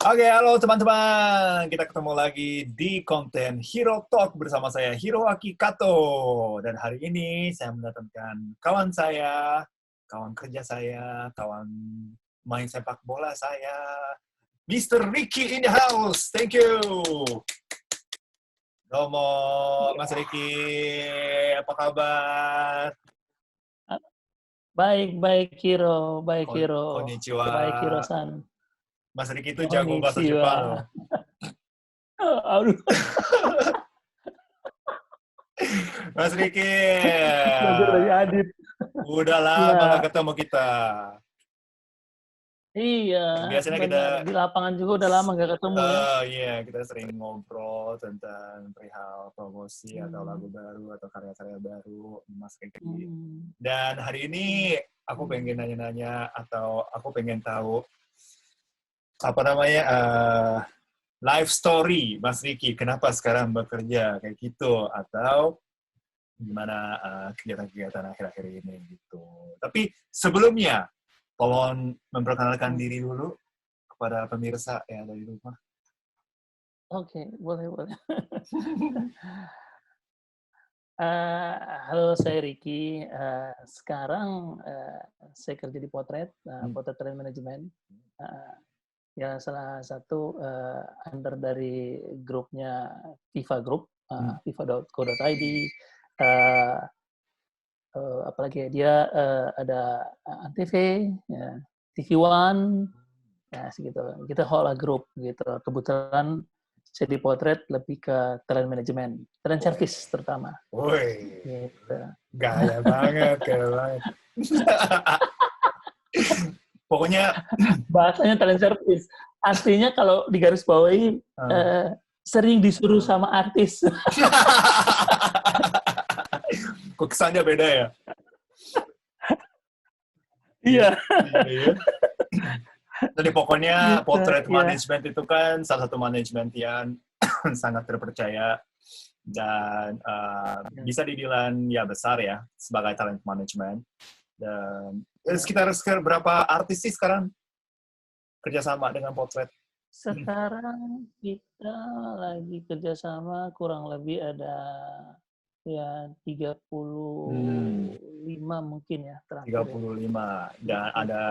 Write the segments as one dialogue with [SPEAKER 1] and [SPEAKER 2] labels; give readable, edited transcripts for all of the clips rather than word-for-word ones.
[SPEAKER 1] Oke, halo teman-teman. Kita ketemu lagi di konten Hero Talk bersama saya, Hiroaki Kato. Dan hari ini saya mendatangkan kawan saya, kawan kerja saya, kawan main sepak bola saya, Mr. Ricky in the house. Thank you. Domo, Mas Ricky. Apa kabar?
[SPEAKER 2] Baik Hiro, baik Hiro,
[SPEAKER 1] Konnichiwa.
[SPEAKER 2] baik Hiro-san.
[SPEAKER 1] Mas Ricky itu jago bahasa
[SPEAKER 2] Konnichiwa.
[SPEAKER 1] Jepang loh.
[SPEAKER 2] Aduh,
[SPEAKER 1] Mas Ricky.
[SPEAKER 2] belajar dari Adit.
[SPEAKER 1] Udah lama
[SPEAKER 2] Ya,
[SPEAKER 1] nggak ketemu kita.
[SPEAKER 2] iya,
[SPEAKER 1] Biasanya kita,
[SPEAKER 2] benar. Di lapangan juga udah lama nggak ketemu ya.
[SPEAKER 1] iya, kita sering ngobrol tentang perihal promosi atau lagu
[SPEAKER 2] Hmm,
[SPEAKER 1] baru atau karya-karya baru Mas Ricky.
[SPEAKER 2] hmm,
[SPEAKER 1] Dan hari ini aku pengen
[SPEAKER 2] hmm.
[SPEAKER 1] nanya-nanya atau aku pengen tahu apa namanya life story Mas Ricky. Kenapa sekarang bekerja kayak gitu atau gimana kegiatan-kegiatan akhir-akhir ini gitu. Tapi sebelumnya, tolong memperkenalkan diri dulu kepada pemirsa yang ada di rumah.
[SPEAKER 2] Oke, boleh. Eh, Halo, saya Ricky. Sekarang saya kerja di Potret Trade Management. Eh, ya salah satu under dari grupnya FIFA Group, FIFA.co.id. Uh, Apalagi ya, dia ada Antv, ya, TV One, ya segitu. Kita whole group gitu. Kebetulan saya di Potret lebih ke talent management, talent service terutama.
[SPEAKER 1] Woi,
[SPEAKER 2] Gitu.
[SPEAKER 1] gaya banget. Pokoknya,
[SPEAKER 2] Bahasanya talent service. Artinya kalau di garis bawahi sering disuruh sama artis.
[SPEAKER 1] kok kesannya beda ya?
[SPEAKER 2] Iya.
[SPEAKER 1] Iya. Jadi pokoknya
[SPEAKER 2] Gitu,
[SPEAKER 1] Potret
[SPEAKER 2] ya.
[SPEAKER 1] Management itu kan salah satu manajemen yang sangat terpercaya dan bisa dibilang ya besar ya sebagai talent management. Dan sekitar berapa artis sih sekarang kerjasama dengan Potret?
[SPEAKER 2] Sekarang kita lagi kerjasama kurang lebih ada ya 35 mungkin ya terakhir ya.
[SPEAKER 1] 35. Dan
[SPEAKER 2] 35.
[SPEAKER 1] ada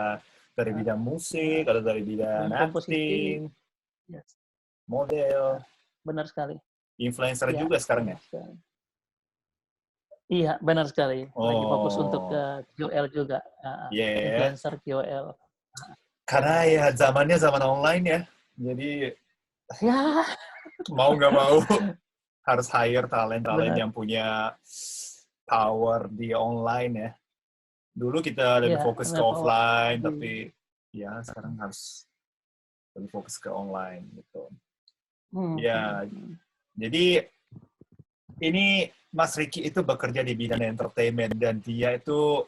[SPEAKER 1] dari bidang musik, ada dari bidang
[SPEAKER 2] Komposisi,
[SPEAKER 1] acting,
[SPEAKER 2] yes,
[SPEAKER 1] model,
[SPEAKER 2] benar sekali.
[SPEAKER 1] influencer
[SPEAKER 2] Ya,
[SPEAKER 1] juga sekarang ya?
[SPEAKER 2] benar sekali. Iya, benar sekali. Lagi fokus untuk
[SPEAKER 1] Oh,
[SPEAKER 2] QL juga,
[SPEAKER 1] yeah.
[SPEAKER 2] influencer QL.
[SPEAKER 1] Karena ya zamannya zaman online ya. Jadi
[SPEAKER 2] Ya,
[SPEAKER 1] mau nggak mau harus hire talent-talent
[SPEAKER 2] benar.
[SPEAKER 1] yang punya power di online ya. Dulu kita lebih
[SPEAKER 2] Ya,
[SPEAKER 1] fokus ke
[SPEAKER 2] benar Pak.
[SPEAKER 1] offline, tapi ya sekarang harus lebih fokus ke online gitu.
[SPEAKER 2] Hmm, hmm,
[SPEAKER 1] Ya,
[SPEAKER 2] hmm.
[SPEAKER 1] jadi ini Mas Ricky itu bekerja di bidang entertainment dan dia itu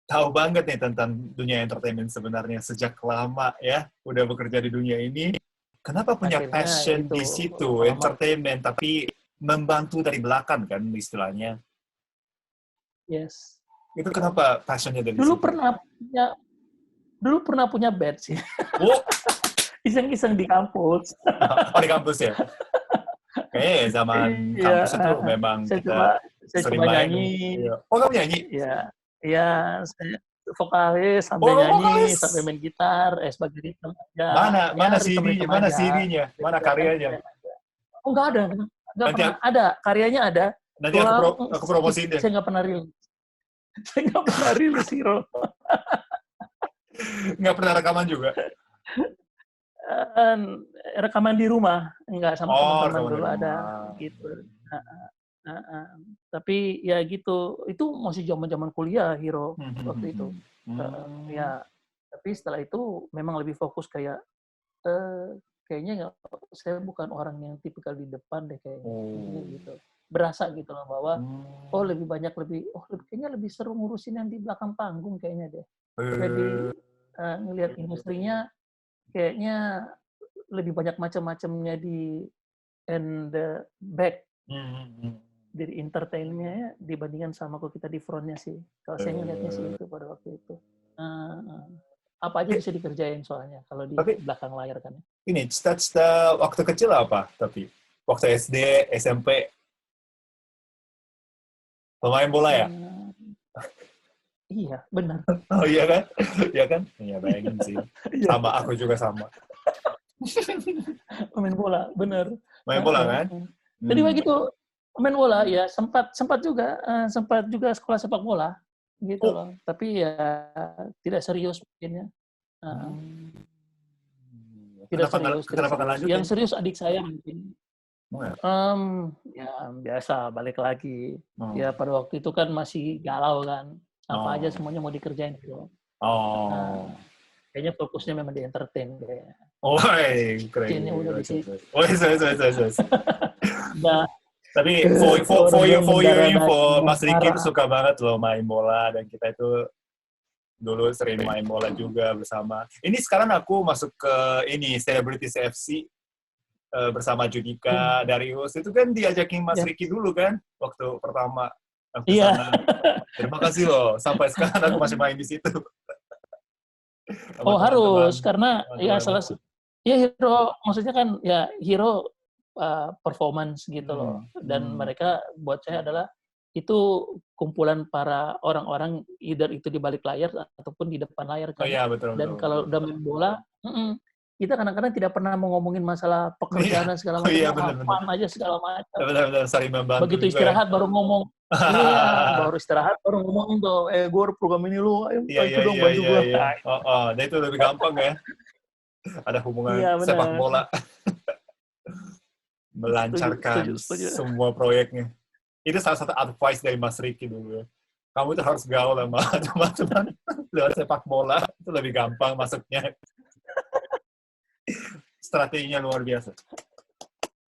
[SPEAKER 1] tahu banget nih tentang dunia entertainment sebenarnya sejak lama ya, udah bekerja di dunia ini. Kenapa punya
[SPEAKER 2] Akhirnya
[SPEAKER 1] passion
[SPEAKER 2] itu
[SPEAKER 1] di situ,
[SPEAKER 2] lama-lama.
[SPEAKER 1] entertainment, tapi membantu dari belakang kan istilahnya.
[SPEAKER 2] Yes.
[SPEAKER 1] Itu kenapa passionnya dari
[SPEAKER 2] Dulu
[SPEAKER 1] situ?
[SPEAKER 2] pernah punya Dulu pernah punya badge sih.
[SPEAKER 1] Oh,
[SPEAKER 2] Iseng-iseng di kampus.
[SPEAKER 1] oh di kampus ya? Kayaknya zaman
[SPEAKER 2] Iya,
[SPEAKER 1] kampus itu memang
[SPEAKER 2] saya coba
[SPEAKER 1] kita
[SPEAKER 2] saya
[SPEAKER 1] sering
[SPEAKER 2] coba
[SPEAKER 1] main.
[SPEAKER 2] nyanyi.
[SPEAKER 1] Iya. Oh, kamu nyanyi?
[SPEAKER 2] Iya, iya, saya vokalis sambil
[SPEAKER 1] Oh, kamu
[SPEAKER 2] nyanyi,
[SPEAKER 1] vokalis?
[SPEAKER 2] sambil main gitar, sebagai ritme aja.
[SPEAKER 1] Mana
[SPEAKER 2] Ya
[SPEAKER 1] mana CD-nya?
[SPEAKER 2] ritme-ritme
[SPEAKER 1] Mana
[SPEAKER 2] aja.
[SPEAKER 1] CD-nya? Mana
[SPEAKER 2] Kelihatan
[SPEAKER 1] karyanya?
[SPEAKER 2] keren aja. Oh, nggak
[SPEAKER 1] Nanti
[SPEAKER 2] pernah ada. Karyanya ada.
[SPEAKER 1] nanti
[SPEAKER 2] Tulang
[SPEAKER 1] aku
[SPEAKER 2] sedikit,
[SPEAKER 1] promosiin deh.
[SPEAKER 2] saya nggak pernah rilis. Saya nggak pernah rilis, Hiro.
[SPEAKER 1] Nggak pernah rekaman juga?
[SPEAKER 2] Eh, Rekaman di rumah, enggak sama
[SPEAKER 1] Oh,
[SPEAKER 2] teman-teman
[SPEAKER 1] rekaman di
[SPEAKER 2] dulu ada
[SPEAKER 1] rumah.
[SPEAKER 2] gitu. Heeh. Tapi ya gitu, itu masih zaman-zaman kuliah, Hiro, waktu itu.
[SPEAKER 1] Hmm.
[SPEAKER 2] Ya, tapi setelah itu memang lebih fokus kayak kayaknya nggak, saya bukan orang yang tipikal di depan deh kayaknya, intinya
[SPEAKER 1] Oh.
[SPEAKER 2] gitu. Berasa gitu loh bahwa oh
[SPEAKER 1] Hmm.
[SPEAKER 2] kayaknya lebih seru ngurusin yang di belakang panggung kayaknya deh. Lebih
[SPEAKER 1] Eh.
[SPEAKER 2] ngelihat industrinya kayaknya lebih banyak macam-macamnya di and the back
[SPEAKER 1] Hmm.
[SPEAKER 2] dari entertainnya dibandingkan sama kalau kita di frontnya sih. Kalau saya ngelihatnya sih itu pada waktu itu. Uh, uh. apa aja bisa dikerjain soalnya kalau di
[SPEAKER 1] Tapi
[SPEAKER 2] belakang layar kan.
[SPEAKER 1] ini cita-cita waktu kecil apa? Tapi waktu SD, SMP, pemain bola ya?
[SPEAKER 2] Eh, iya, benar.
[SPEAKER 1] Oh iya kan? Iya kan? Iya bayangin sih.
[SPEAKER 2] Iya,
[SPEAKER 1] Sama, aku juga sama.
[SPEAKER 2] pemain bola, benar.
[SPEAKER 1] Main bola kan?
[SPEAKER 2] Jadi begitu pemain bola ya sempat juga sekolah sepak bola gitu
[SPEAKER 1] Oh.
[SPEAKER 2] loh. Tapi ya tidak serius mungkin ya. Tidak serius.
[SPEAKER 1] Kenapa lanjutin?
[SPEAKER 2] Yang serius adik saya mungkin.
[SPEAKER 1] Oh, ya?
[SPEAKER 2] Ya biasa balik lagi. Ya pada waktu itu kan masih galau kan. Apa aja semuanya mau dikerjain gitu. Kayaknya fokusnya memang di entertain kayaknya.
[SPEAKER 1] Oh, keren.
[SPEAKER 2] Udah di situ.
[SPEAKER 1] Nah, tapi for your info, Mas Ricky itu suka banget loh main bola, dan kita itu dulu sering main bola juga bersama. Ini sekarang aku masuk ke ini Celebrities FC bersama Judika Darius. Itu kan diajakin Mas Ricky dulu kan waktu pertama aku sana. Terima kasih loh, sampai sekarang aku masih main di situ.
[SPEAKER 2] Oh harus, karena ya salah ya hero, maksudnya kan ya hero performance gitu loh. Dan mereka buat saya adalah itu kumpulan para orang-orang either itu di balik layar ataupun di depan layar kan.
[SPEAKER 1] Oh iya, betul.
[SPEAKER 2] Dan kalau udah main bola, kita kadang-kadang tidak pernah mau ngomongin masalah pekerjaan dan segala macam.
[SPEAKER 1] Iya,
[SPEAKER 2] Apaan aja segala macam.
[SPEAKER 1] Benar-benar saling membantu.
[SPEAKER 2] Begitu istirahat baru ngomong. Iya, baru istirahat baru ngomongin tuh, gue program ini lu, ayo bantu dong, bantu gue.
[SPEAKER 1] Dan itu lebih gampang ya. Ada hubungan sepak bola. Melancarkan semua proyeknya. Itu salah satu advice dari Mas Ricky dulu ya. Kamu itu harus gaul sama teman-teman lewat sepak bola, itu lebih gampang masuknya. Strateginya luar biasa.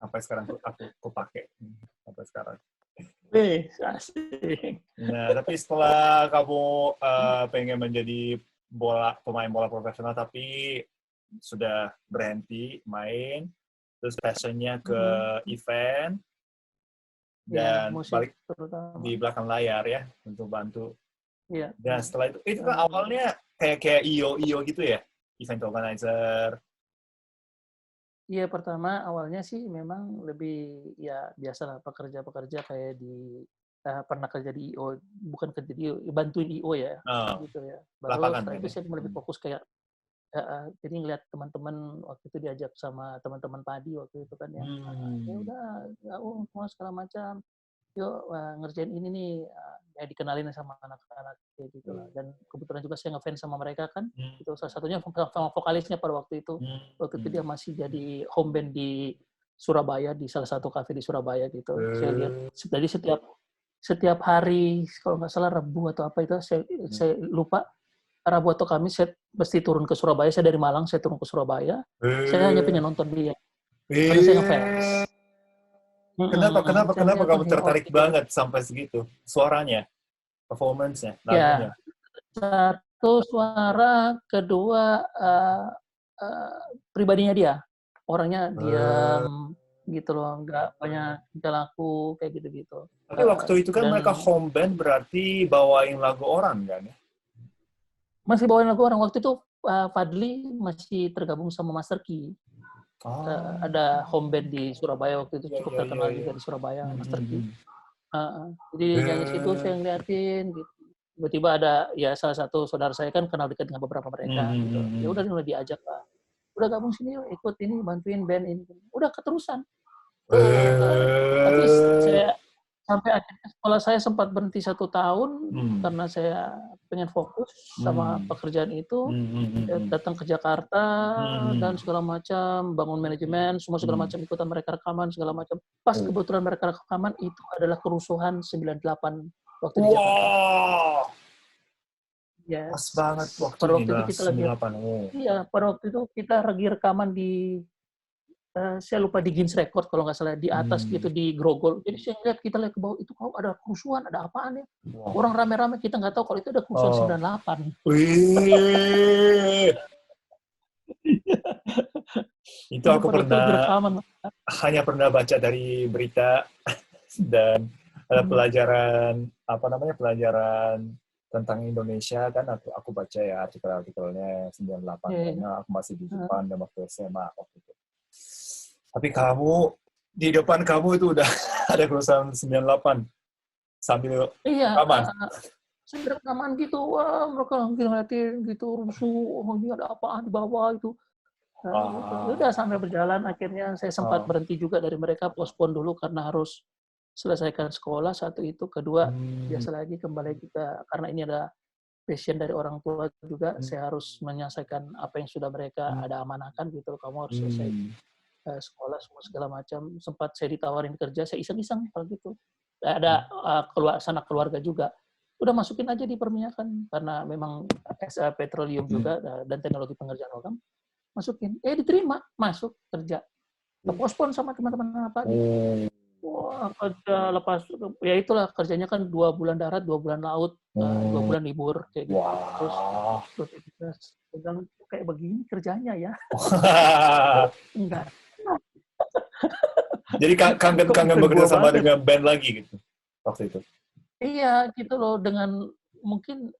[SPEAKER 1] Sampai sekarang aku pakai. Sampai sekarang.
[SPEAKER 2] Asik.
[SPEAKER 1] Nah, tapi setelah kamu pengen menjadi pemain bola profesional, tapi sudah berhenti main, terus passionnya ke event, dan balik terutama di belakang layar ya, untuk bantu.
[SPEAKER 2] Iya.
[SPEAKER 1] Dan setelah itu kan awalnya kayak IO gitu ya, event organizer.
[SPEAKER 2] Iya, pertama awalnya sih memang lebih ya biasalah pekerja kayak di pernah kerja di IO, bukan kerja di IO, bantuin IO ya, gitu ya. Baru setelah itu saya lebih fokus kayak jadi ngeliat teman-teman waktu itu diajak sama teman-teman padi waktu itu kan ya. Ya udah, semua segala macam. Yuk ngerjain ini nih, ya dikenalin sama anak-anak kayak gitu lah. Dan kebetulan juga saya ngefans sama mereka kan. Itu salah satunya sama vokalisnya pada waktu itu. Waktu itu dia masih jadi home band di Surabaya, di salah satu kafe di Surabaya gitu. Saya lihat, jadi setiap hari, kalau nggak salah Rabu atau apa itu, saya lupa, Rabu atau Kamis saya mesti turun ke Surabaya. Saya dari Malang, saya turun ke Surabaya. Saya hanya pengen nonton dia. Karena saya ngefans.
[SPEAKER 1] Kenapa kamu tertarik banget sampai segitu? Suaranya, performance-nya, lagunya.
[SPEAKER 2] Ya, satu suara, kedua pribadinya dia. Orangnya diam gitu loh, nggak banyak tingkah laku kayak gitu-gitu.
[SPEAKER 1] Tapi waktu itu kan mereka home band, berarti bawain lagu orang kan ya?
[SPEAKER 2] Masih bawain lagu orang. Waktu itu Fadli masih tergabung sama Master Key. Ada home band di Surabaya waktu itu, cukup terkenal juga di Surabaya, Master Key. Jadi nyanyi situ saya ngeliatin gitu. Tiba-tiba ada ya salah satu saudara saya kan kenal dekat dengan beberapa mereka gitu. Ya udah diajak lah. Udah gabung sini yuk, ikut ini, bantuin band ini. Udah keterusan. Tapi saya sampai akhirnya sekolah saya sempat berhenti 1 tahun karena saya pengen fokus sama pekerjaan itu. Datang ke Jakarta dan segala macam, bangun manajemen, semua segala macam, ikutan mereka rekaman segala macam. Pas kebetulan mereka rekaman itu adalah kerusuhan 98 waktu di Jakarta.
[SPEAKER 1] Yes. Pas banget waktu
[SPEAKER 2] pada waktu itu kita
[SPEAKER 1] 98.
[SPEAKER 2] Iya, pada waktu itu kita lagi rekaman di saya lupa di Guinness Record kalau nggak salah, di atas gitu di Grogol. Jadi kita lihat ke bawah itu, kok ada kerusuhan, ada apaan ya? Orang rame-rame, kita nggak tahu kalau itu ada kerusuhan 98.
[SPEAKER 1] Itu aku hanya pernah baca dari berita dan ada pelajaran tentang Indonesia kan aku baca ya artikel-artikelnya 98 karena aku masih di Jepang dan waktu SMA waktu itu. Tapi kamu di depan kamu itu udah ada kerusuhan 98 sambil
[SPEAKER 2] Iya,
[SPEAKER 1] rekaman.
[SPEAKER 2] sambil rekaman gitu, wah mereka ngeliatin gitu, rusuh, oh ini ada apaan di bawah itu. Gitu. Ya udah sampai berjalan, akhirnya saya sempat berhenti juga dari mereka, postpone dulu karena harus selesaikan sekolah, satu itu. Kedua, biasa lagi kembali kita, karena ini ada passion dari orang tua juga, saya harus menyelesaikan apa yang sudah mereka ada amanahkan gitu. Kamu harus selesai sekolah semua segala macam. Sempat saya ditawarin kerja, saya iseng-iseng kalau gitu. Ada sanak keluarga juga. Udah masukin aja di perminyakan karena memang petroleum juga dan teknologi pengerjaan logam. Masukin, diterima, masuk kerja. Kepospon sama teman-teman apa gitu. Wah, kerja lepas, ya itulah kerjanya kan 2 bulan darat, 2 bulan laut, 2 bulan libur kayak gitu. Terus bilang kayak begini kerjanya ya. Enggak.
[SPEAKER 1] Jadi kangen bekerja sama dengan band lagi gitu waktu itu.
[SPEAKER 2] Iya, gitu loh, dengan mungkin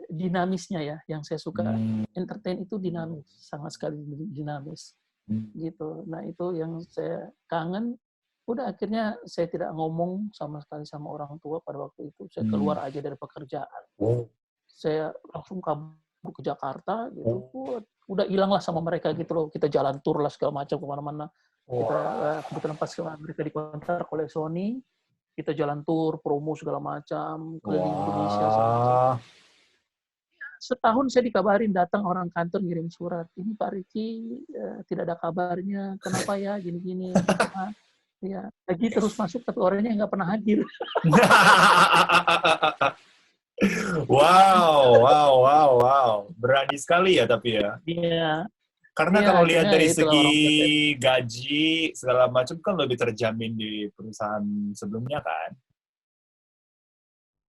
[SPEAKER 2] dinamisnya ya yang saya suka. Entertain itu dinamis, sangat sekali dinamis. Gitu. Nah, itu yang saya kangen. Udah akhirnya saya tidak ngomong sama sekali sama orang tua pada waktu itu. Saya keluar aja dari pekerjaan. Saya langsung kabur ke Jakarta gitu. Udah hilanglah sama mereka gitu loh. Kita jalan tur lah segala macam kemana-mana. Kita kebetulan pas mereka dikontrak oleh Sony, kita jalan tur, promo segala macam, keliling Indonesia segala macam. Setahun saya dikabarin, datang orang kantor ngirim surat, ini Pak Ricky tidak ada kabarnya, kenapa ya gini-gini. Ya, lagi terus masuk tapi orangnya nggak pernah hadir.
[SPEAKER 1] Wow. Berani sekali ya tapi ya.
[SPEAKER 2] Iya.
[SPEAKER 1] Karena kalau lihat dari segi gaji segala macam kan lebih terjamin di perusahaan sebelumnya kan.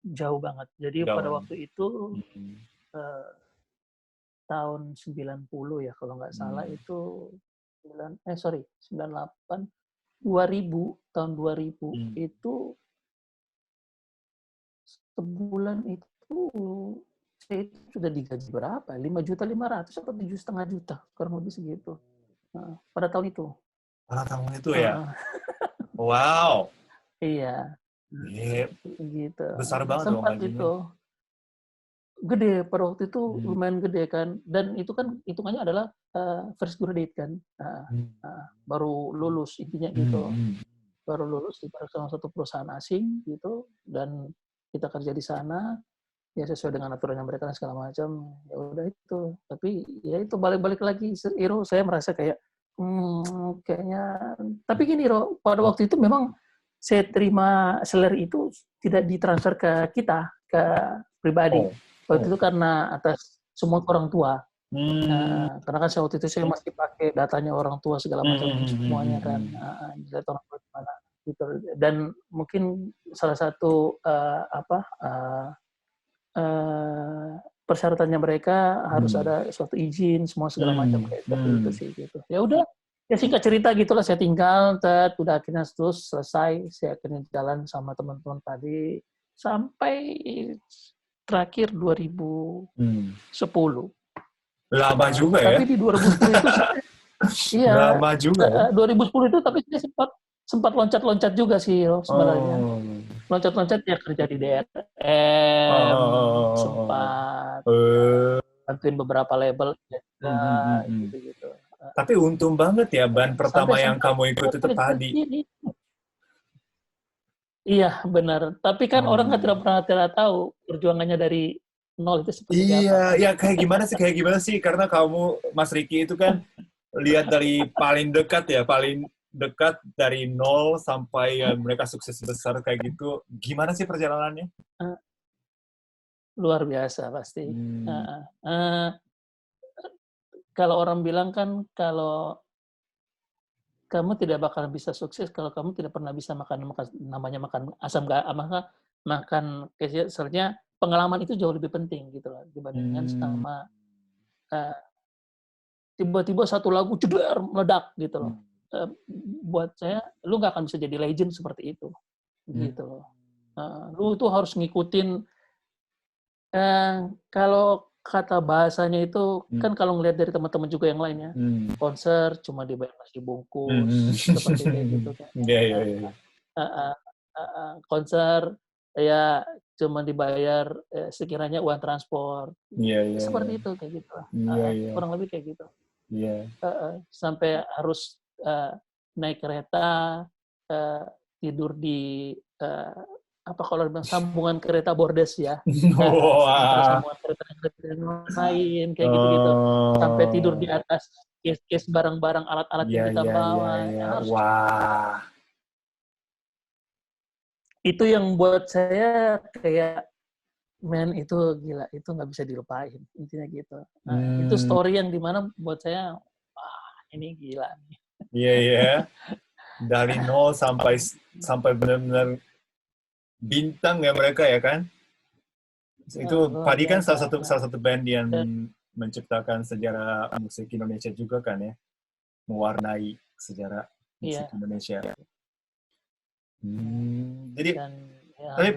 [SPEAKER 2] Jauh banget. Jadi pada waktu itu tahun 90 ya kalau nggak salah itu 98 tahun 2000 itu sebulan itu saya sudah digaji berapa? 5.500.000 atau 7,5 juta, kurang lebih segitu. Nah, pada tahun itu.
[SPEAKER 1] Pada tahun itu ya? Wow.
[SPEAKER 2] Iya. Gitu.
[SPEAKER 1] Besar banget dong
[SPEAKER 2] sempat
[SPEAKER 1] gajinya.
[SPEAKER 2] Itu. Gede, pada waktu itu lumayan gede kan. Dan itu kan hitungannya adalah first graduate kan. Baru lulus, intinya gitu. Baru lulus di salah satu perusahaan asing gitu. Dan kita kerja di sana. Ya sesuai dengan aturan yang mereka dan segala macam, ya udah itu. Tapi ya itu balik-balik lagi, Iro, saya merasa kayak kayaknya. Tapi gini, Iro, pada waktu itu memang saya terima salary itu tidak ditransfer ke kita, ke pribadi. Waktu itu karena atas semua orang tua. Karena kan waktu itu saya masih pakai datanya orang tua segala macam semuanya kan, data orang tua gimana gitu. Dan mungkin salah satu persyaratannya mereka harus ada suatu izin semua segala macam kayak seperti itu sih gitu. Ya udah, ya singkat cerita gitulah saya tinggal, udah akhirnya terus selesai, saya akhirnya jalan sama teman-teman tadi sampai terakhir 2010.
[SPEAKER 1] Lama juga ya.
[SPEAKER 2] Tapi di 2010 itu iya.
[SPEAKER 1] Lama juga.
[SPEAKER 2] 2010 itu tapi saya sempat loncat-loncat juga sih sebenarnya. Loncat-loncat ya kerja di DRM, sempat bantuin beberapa label gitu.
[SPEAKER 1] Tapi untung banget ya band pertama yang kamu ikut itu tadi.
[SPEAKER 2] Iya benar. Tapi kan orang tidak pernah tahu perjuangannya dari nol itu seperti apa.
[SPEAKER 1] Iya, ya kayak gimana sih? Karena kamu, Mas Ricky itu kan lihat dari paling dekat ya, paling dekat dari nol sampai mereka sukses besar kayak gitu. Gimana sih perjalanannya?
[SPEAKER 2] Luar biasa pasti. Kalau orang bilang kan kalau kamu tidak bakal bisa sukses kalau kamu tidak pernah bisa makan namanya makan asam makan sebenarnya pengalaman itu jauh lebih penting gitu loh dibandingkan sama tiba-tiba satu lagu jedar meledak gitu loh. Buat saya lu nggak akan bisa jadi legend seperti itu gitu loh. Lu tuh harus ngikutin Kalau kata bahasanya itu, kan kalau ngelihat dari teman-teman juga yang lainnya, konser cuma dibayar nasi bungkus, seperti kayak gitu kan.
[SPEAKER 1] Iya, iya, iya.
[SPEAKER 2] Konser ya cuma dibayar sekiranya uang transport.
[SPEAKER 1] Iya, iya,
[SPEAKER 2] Seperti
[SPEAKER 1] iya.
[SPEAKER 2] itu, kayak gitu.
[SPEAKER 1] Iya, iya.
[SPEAKER 2] Kurang lebih kayak gitu.
[SPEAKER 1] Iya.
[SPEAKER 2] Sampai harus naik kereta, tidur di apa kalau bilang sambungan kereta bordes ya, antara
[SPEAKER 1] Wah.
[SPEAKER 2] sambungan kereta yang lain kayak gitu-gitu, sampai tidur di
[SPEAKER 1] Oh.
[SPEAKER 2] atas case-case barang-barang alat-alat
[SPEAKER 1] Iya,
[SPEAKER 2] yang kita
[SPEAKER 1] iya, iya,
[SPEAKER 2] bawa,
[SPEAKER 1] iya.
[SPEAKER 2] harus
[SPEAKER 1] Wah.
[SPEAKER 2] itu yang buat saya kayak men itu gila, itu nggak bisa dilupain intinya gitu. Itu story yang dimana buat saya wah ini gila nih.
[SPEAKER 1] Iya, iya. Dari nol sampai benar-benar bintang ya mereka ya kan? Itu
[SPEAKER 2] Luar
[SPEAKER 1] Padi kan
[SPEAKER 2] biasa.
[SPEAKER 1] salah satu band yang menciptakan sejarah musik Indonesia juga kan ya, mewarnai sejarah musik Indonesia. Jadi,
[SPEAKER 2] dan ya,
[SPEAKER 1] tapi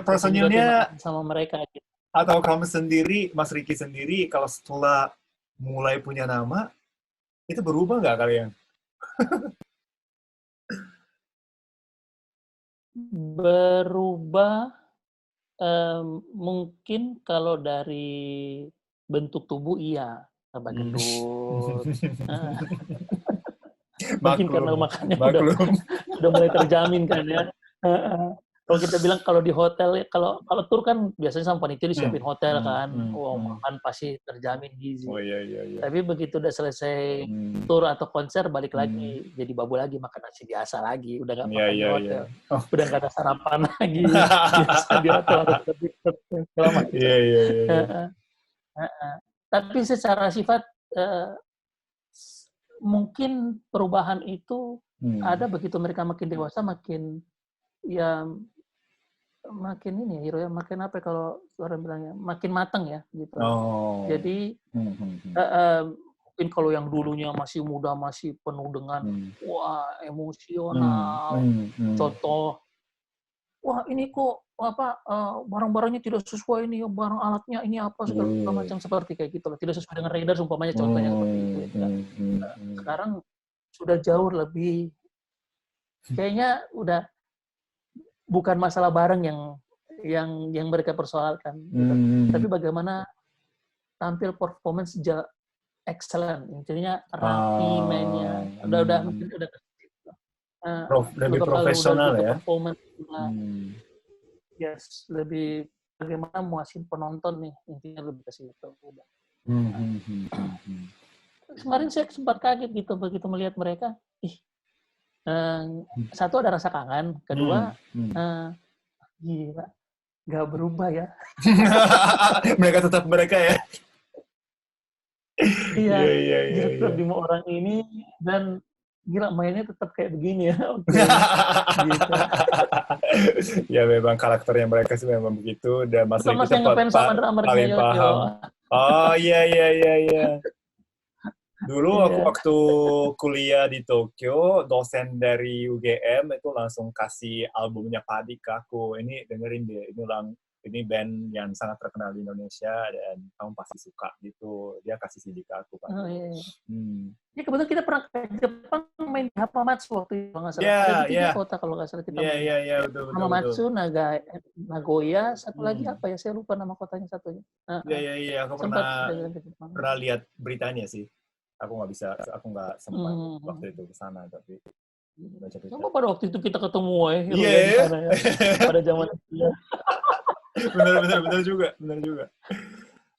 [SPEAKER 1] personilnya
[SPEAKER 2] sama mereka gitu.
[SPEAKER 1] Atau kamu sendiri, Mas Ricky sendiri, kalau setelah mulai punya nama, itu berubah nggak kalian?
[SPEAKER 2] Berubah mungkin kalau dari bentuk tubuh iya, tambah gendut. Mungkin karena makannya udah mulai terjamin kan ya. Kalau kita bilang kalau di hotel, kalau tur kan biasanya sama panitia disiapin hotel kan, makan pasti terjamin gizi.
[SPEAKER 1] Oh, iya, iya, iya.
[SPEAKER 2] Tapi begitu udah selesai tur atau konser, balik lagi jadi babu lagi, makan nasi biasa lagi, udah nggak makan di hotel, udah nggak ada sarapan lagi, biasa di hotel ada segala macam.
[SPEAKER 1] Iya, iya, iya.
[SPEAKER 2] Tapi secara sifat mungkin perubahan itu ada begitu mereka makin dewasa, makin ya makin ini hero ya, makin apa kalau orang bilangnya, makin matang ya gitu. Jadi mungkin kalau yang dulunya masih muda, masih penuh dengan wah emosional, contoh wah ini kok apa barang-barangnya tidak sesuai ini, barang alatnya ini apa segala macam seperti kayak gitu, tidak sesuai dengan Raiders umpamanya, contohnya seperti itu ya. Sekarang sudah jauh lebih kayaknya udah bukan masalah barang yang mereka persoalkan, gitu. Tapi bagaimana tampil performance excellent, intinya rapi mainnya, udah mungkin udah
[SPEAKER 1] lebih profesional ya.
[SPEAKER 2] Performance yes, lebih bagaimana muasin penonton nih, intinya lebih ke situ. Kemarin saya sempat kaget gitu begitu melihat mereka, satu ada rasa kangen, kedua gila, nggak berubah ya.
[SPEAKER 1] Mereka tetap mereka ya.
[SPEAKER 2] Iya, tetap 5 orang ini dan gila mainnya tetap kayak begini ya. Gitu.
[SPEAKER 1] Ya memang karakternya mereka sih memang begitu, dan Mas Ricky
[SPEAKER 2] paling
[SPEAKER 1] paham. Oh iya, iya, iya, iya. Dulu aku waktu kuliah di Tokyo, dosen dari UGM itu langsung kasih albumnya Padi ke aku. Ini dengerin deh, ini band yang sangat terkenal di Indonesia dan kamu pasti suka gitu. Dia kasih CD ke aku.
[SPEAKER 2] Oh, iya. Ya kebetulan kita pernah ke Jepang main di Hamamatsu waktu itu nggak salah.
[SPEAKER 1] Yeah,
[SPEAKER 2] ada di 3 kota kalau nggak salah kita main.
[SPEAKER 1] Iya, betul.
[SPEAKER 2] Hamamatsu, Nagoya, satu lagi apa ya? Saya lupa nama kotanya satunya.
[SPEAKER 1] Iya. Aku pernah lihat beritanya sih. Aku nggak sempat waktu itu ke sana, tapi baca berita.
[SPEAKER 2] Pada waktu itu kita ketemu
[SPEAKER 1] di
[SPEAKER 2] sana ya. Pada zaman itu.
[SPEAKER 1] Benar juga.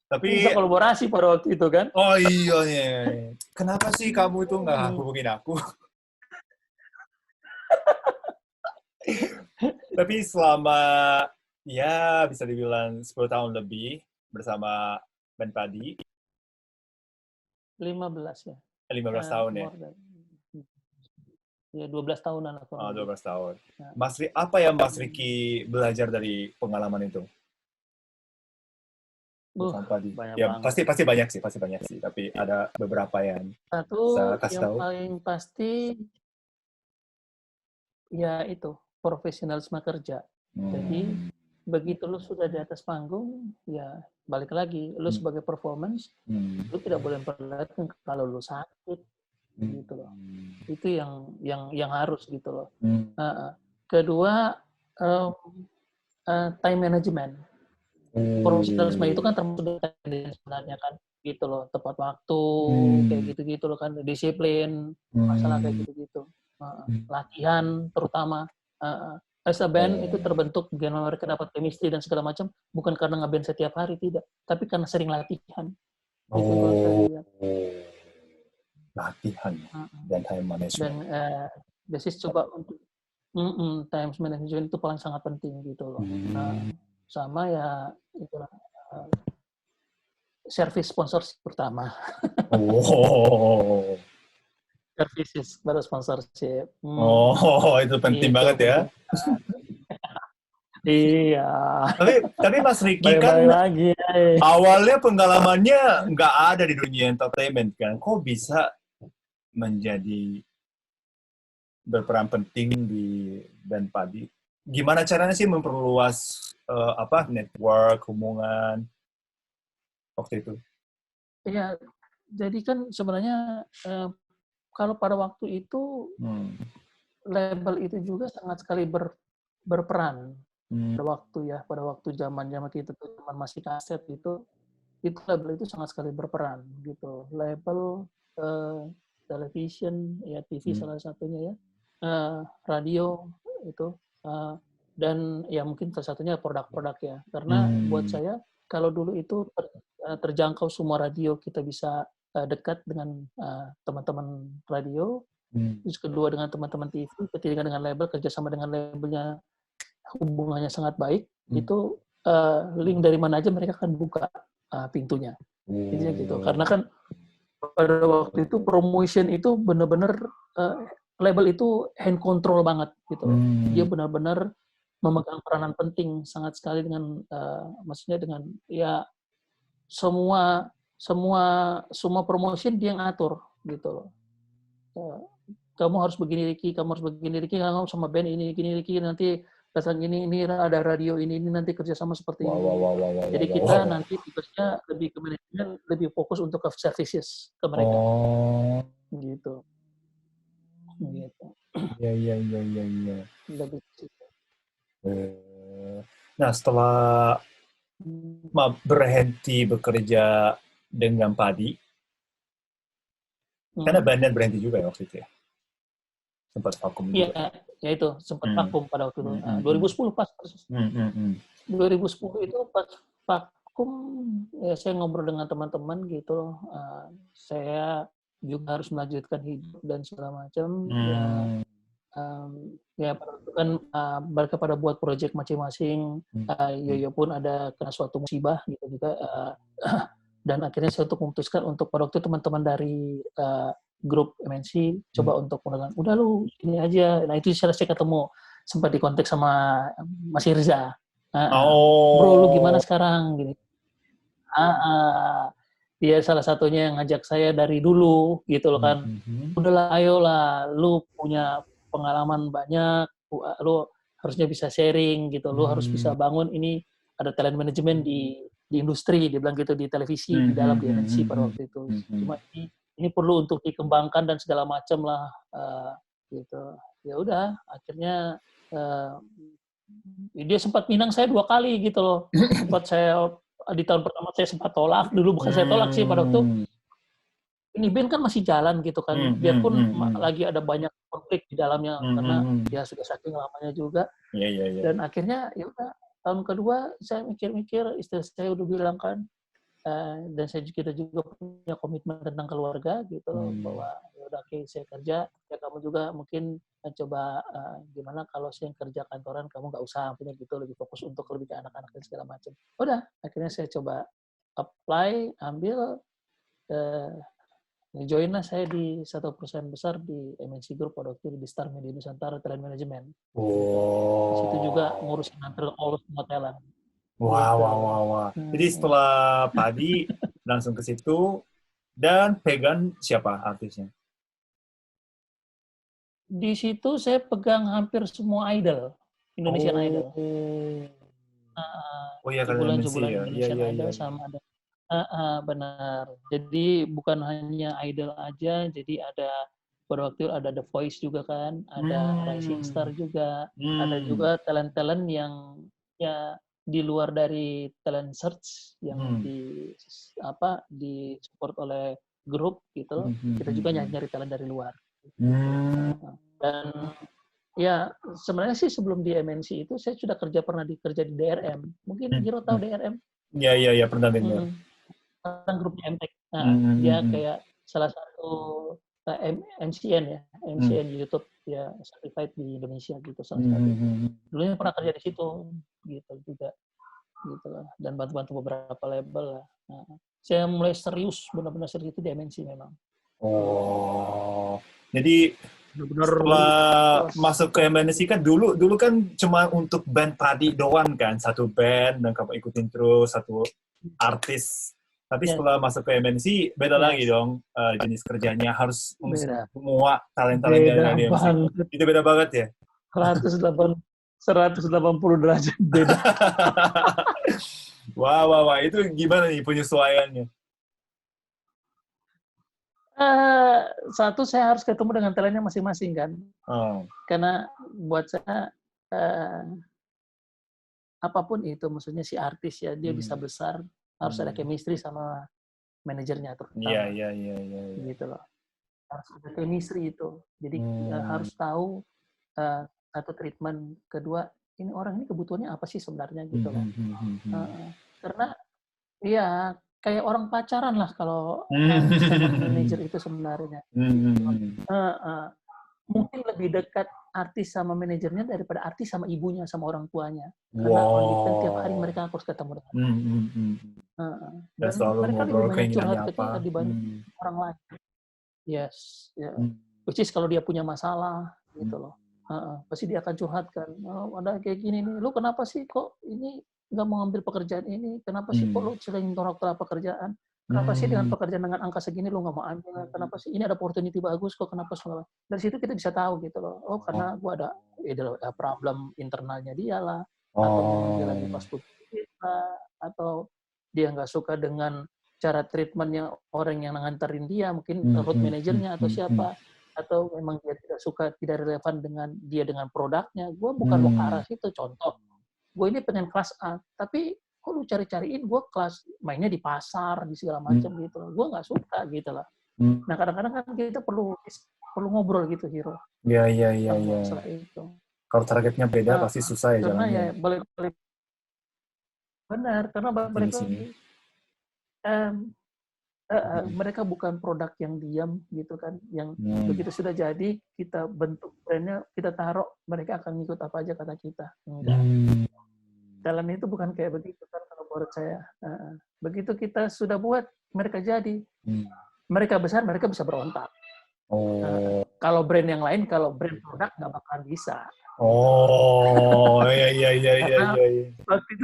[SPEAKER 1] Tapi
[SPEAKER 2] bisa kolaborasi pada waktu itu kan?
[SPEAKER 1] Oh iya. Kenapa sih kamu itu nggak hubungin aku? Tapi selama ya bisa dibilang 10 tahun lebih bersama band Padi.
[SPEAKER 2] 15 ya.
[SPEAKER 1] 15 tahun ya.
[SPEAKER 2] Ya 12 tahunan aku.
[SPEAKER 1] 12 tahun. Apa yang Mas Ricky belajar dari pengalaman itu? Padi. Ya pasti banyak sih, tapi ada beberapa yang
[SPEAKER 2] yang paling pasti ya itu profesionalisme kerja. Jadi begitu lu sudah di atas panggung, ya balik lagi, lu sebagai performance, lu tidak boleh memperlihatkan kalau lu sakit, gitu loh. Itu yang harus gitu loh. Kedua, time management. Profesionalisme itu kan termasuk dari sebenarnya kan, gitu loh, tepat waktu, kayak gitu-gitu loh kan, disiplin, masalah kayak gitu-gitu. Latihan terutama. As a band itu terbentuk bagaimana mereka dapat chemistry dan segala macam, bukan karena nge-band setiap hari, tidak, tapi karena sering latihan. Itu yang saya lihat.
[SPEAKER 1] Latihan dan time management.
[SPEAKER 2] Dan basis coba untuk time management itu paling sangat penting gitu loh. Sama ya itulah service sponsorship pertama. Services pada sponsorship.
[SPEAKER 1] Itu penting banget ya.
[SPEAKER 2] Iya.
[SPEAKER 1] Tapi Mas Ricky kan
[SPEAKER 2] lagi,
[SPEAKER 1] awalnya pengalamannya nggak ada di dunia entertainment kan. Kok bisa menjadi berperan penting di band Padi? Gimana caranya sih memperluas network, hubungan waktu itu?
[SPEAKER 2] Iya, jadi kan sebenarnya kalau pada waktu itu label itu juga sangat sekali berperan pada waktu zaman kita tuh masih kaset itu label itu sangat sekali berperan gitu. Label television ya, TV salah satunya ya, radio itu, dan ya mungkin salah satunya produk-produk ya, karena buat saya kalau dulu itu terjangkau semua radio, kita bisa dekat dengan teman-teman radio. Terus kedua dengan teman-teman TV, ketiga dengan label, kerjasama dengan labelnya hubungannya sangat baik, itu link dari mana aja mereka akan buka pintunya. Intinya gitu. Karena kan pada waktu itu promotion itu benar-benar label itu hand control banget gitu. Dia benar-benar memegang peranan penting sangat sekali dengan maksudnya dengan ya semua promotion dia ngatur gitu loh. Kamu harus begini Ricky, kamu sama band ini gini Ricky, nanti datang ini ada radio ini nanti kerjasama seperti ini. Jadi kita nanti tugasnya lebih ke manajemen, lebih fokus untuk ke services ke mereka. Gitu.
[SPEAKER 1] Iya.
[SPEAKER 2] Lebih gitu.
[SPEAKER 1] Nah, setelah berhenti bekerja dengan Padi, karena bandnya berhenti juga ya waktu itu ya? Sempat vakum juga.
[SPEAKER 2] Iya, ya itu sempat vakum pada waktu itu. 2010 pas. 2010 itu pas vakum, ya saya ngobrol dengan teman-teman gitu. Saya juga harus melanjutkan hidup dan segala macam. Ya pada waktu kan mereka pada buat proyek masing-masing. Yoyo pun ada kena suatu musibah gitu juga. Dan akhirnya saya untuk memutuskan untuk pada waktu teman-teman dari grup MNC coba untuk mengatakan udah lu ini aja. Nah itu saya ketemu sempat di kontak sama Mas Irza. Bro lu gimana sekarang gini. Dia salah satunya yang ngajak saya dari dulu gitu loh kan. Udahlah ayolah lu punya pengalaman banyak, lu harusnya bisa sharing gitu. Lu harus bisa bangun ini ada talent management di industri, dia bilang gitu, di televisi, di dalam di MNC pada waktu itu. Cuma ini perlu untuk dikembangkan dan segala macam lah gitu. Ya udah, akhirnya dia sempat minang saya 2 kali gitu loh. Sempat saya di tahun pertama saya sempat tolak dulu, bukan saya tolak sih pada waktu. Ini band kan masih jalan gitu kan, biarpun lagi ada banyak konflik di dalamnya karena ya sudah saking lamanya juga. Dan akhirnya ya udah tahun kedua saya mikir-mikir, istri saya udah bilang kan, dan kita juga punya komitmen tentang keluarga gitu loh, bahwa ya udah oke, saya kerja, ya kamu juga mungkin coba gimana kalau saya kerja kantoran, kamu nggak usah punya gitu, lebih fokus untuk lebih ke anak-anak dan segala macam. Udah, akhirnya saya coba apply, ambil, join lah saya di satu perusahaan besar di MNC Group pada waktu itu, di Star Media Nusantara Talent Management. Di situ juga ngurusin hampir all semua talent.
[SPEAKER 1] Wah. Jadi setelah Padi langsung ke situ dan pegang siapa artisnya?
[SPEAKER 2] Di situ saya pegang hampir semua idol, Indonesian Idol.
[SPEAKER 1] Oh iya, kalian MNC
[SPEAKER 2] sebulan
[SPEAKER 1] ya. Iya,
[SPEAKER 2] Indonesian
[SPEAKER 1] iya, iya,
[SPEAKER 2] Idol
[SPEAKER 1] iya.
[SPEAKER 2] sama ada benar. Jadi bukan hanya Idol aja, jadi ada pada waktu itu ada The Voice juga kan, ada Rising Star
[SPEAKER 1] Hmm.
[SPEAKER 2] juga, ada
[SPEAKER 1] Hmm.
[SPEAKER 2] juga talent-talent yang ya di luar dari talent search yang
[SPEAKER 1] Hmm.
[SPEAKER 2] di support oleh grup gitu. Kita juga nyari talent dari luar.
[SPEAKER 1] Hmm.
[SPEAKER 2] Dan ya sebenarnya sih sebelum di MNC itu saya sudah pernah kerja di DRM. Mungkin Hiro tahu DRM?
[SPEAKER 1] Iya, iya, iya, pernah dengar.
[SPEAKER 2] Tentang grupnya MTech. Nah, dia
[SPEAKER 1] Hmm.
[SPEAKER 2] kayak salah satu MCN ya, MCN YouTube ya, certified di Indonesia gitu salah satu. Dulunya pernah kerja di situ gitu juga gitu lah, dan bantu-bantu beberapa label lah. Nah, saya mulai serius, benar-benar serius itu di MNC memang.
[SPEAKER 1] Oh, jadi
[SPEAKER 2] Benar-benar
[SPEAKER 1] setelah
[SPEAKER 2] kelas.
[SPEAKER 1] masuk ke MNC kan dulu kan cuma untuk band Padi doang kan, satu band dan kamu ikutin terus satu artis. Tapi
[SPEAKER 2] Yes,
[SPEAKER 1] setelah masuk ke MNC beda lagi
[SPEAKER 2] yes,
[SPEAKER 1] dong, jenis kerjanya harus
[SPEAKER 2] beda.
[SPEAKER 1] semua talent-talent
[SPEAKER 2] Beda
[SPEAKER 1] dari MNC.
[SPEAKER 2] banget.
[SPEAKER 1] Itu beda banget ya.
[SPEAKER 2] 180 derajat beda.
[SPEAKER 1] Wah, wah, wah, itu gimana nih penyesuaiannya?
[SPEAKER 2] Satu, saya harus ketemu dengan talentnya masing-masing kan.
[SPEAKER 1] Oh.
[SPEAKER 2] Karena buat saya apapun itu, maksudnya si artis ya, dia bisa besar, harus ada chemistry sama manajernya
[SPEAKER 1] Iya,
[SPEAKER 2] terutama.
[SPEAKER 1] iya, iya, iya.
[SPEAKER 2] Gitu loh. Harus ada chemistry itu. Jadi harus tahu satu treatment, kedua ini orang ini kebutuhannya apa sih sebenarnya gitu loh. Karena ya kayak orang pacaran lah kalau artis sama manajer itu sebenarnya. Mungkin lebih dekat artis sama manajernya daripada artis sama ibunya sama orang tuanya. Karena on depend tiap hari mereka harus ketemu dengan
[SPEAKER 1] Dan
[SPEAKER 2] dan
[SPEAKER 1] selalu
[SPEAKER 2] mereka lebih
[SPEAKER 1] ngobrol
[SPEAKER 2] banyak
[SPEAKER 1] keinginannya
[SPEAKER 2] curhat ke
[SPEAKER 1] apa.
[SPEAKER 2] kita dibanding orang lain. Yes, ya. Which is kalau dia punya masalah gitu loh. Pasti dia akan curhatkan. Oh, ada kayak gini nih. Lu kenapa sih kok ini nggak mau ambil pekerjaan ini? Kenapa sih kok lu sering tolak pekerjaan? Kenapa sih dengan pekerjaan dengan angka segini lu nggak mau ambil? Kenapa sih ini ada opportunity bagus kok? Kenapa segala? Dari situ kita bisa tahu gitu loh. Oh, karena gua ada problem internalnya dia lah, atau memang dia lagi pas putus kita, atau dia nggak suka dengan cara treatmentnya orang yang nganterin dia, mungkin road manajernya atau siapa, atau memang dia tidak suka, tidak relevan dengan produknya. Gue bukan mau ke arah situ. Contoh, gue ini pengen kelas A, tapi kok lu cari-cariin gue kelas mainnya di pasar, di segala macam gitu. Gue nggak suka gitu lah. Nah kadang-kadang kan kita perlu ngobrol gitu, Hiro.
[SPEAKER 1] Iya, iya, iya, iya.
[SPEAKER 2] Masalah itu.
[SPEAKER 1] Kalau targetnya beda pasti susah ya
[SPEAKER 2] karena
[SPEAKER 1] jalannya.
[SPEAKER 2] ya balik benar, karena balik lagi. Mereka bukan produk yang diam gitu kan, yang begitu sudah jadi kita bentuk brandnya, kita taruh, mereka akan ngikut apa aja kata kita. Enggak. Talent itu bukan kayak begitu kan kalau menurut saya. Begitu kita sudah buat, mereka jadi. Mereka besar, mereka bisa berontak. Kalau brand yang lain, kalau brand produk nggak bakalan bisa.
[SPEAKER 1] Oh, iya, iya, iya, iya, iya.
[SPEAKER 2] Waktu itu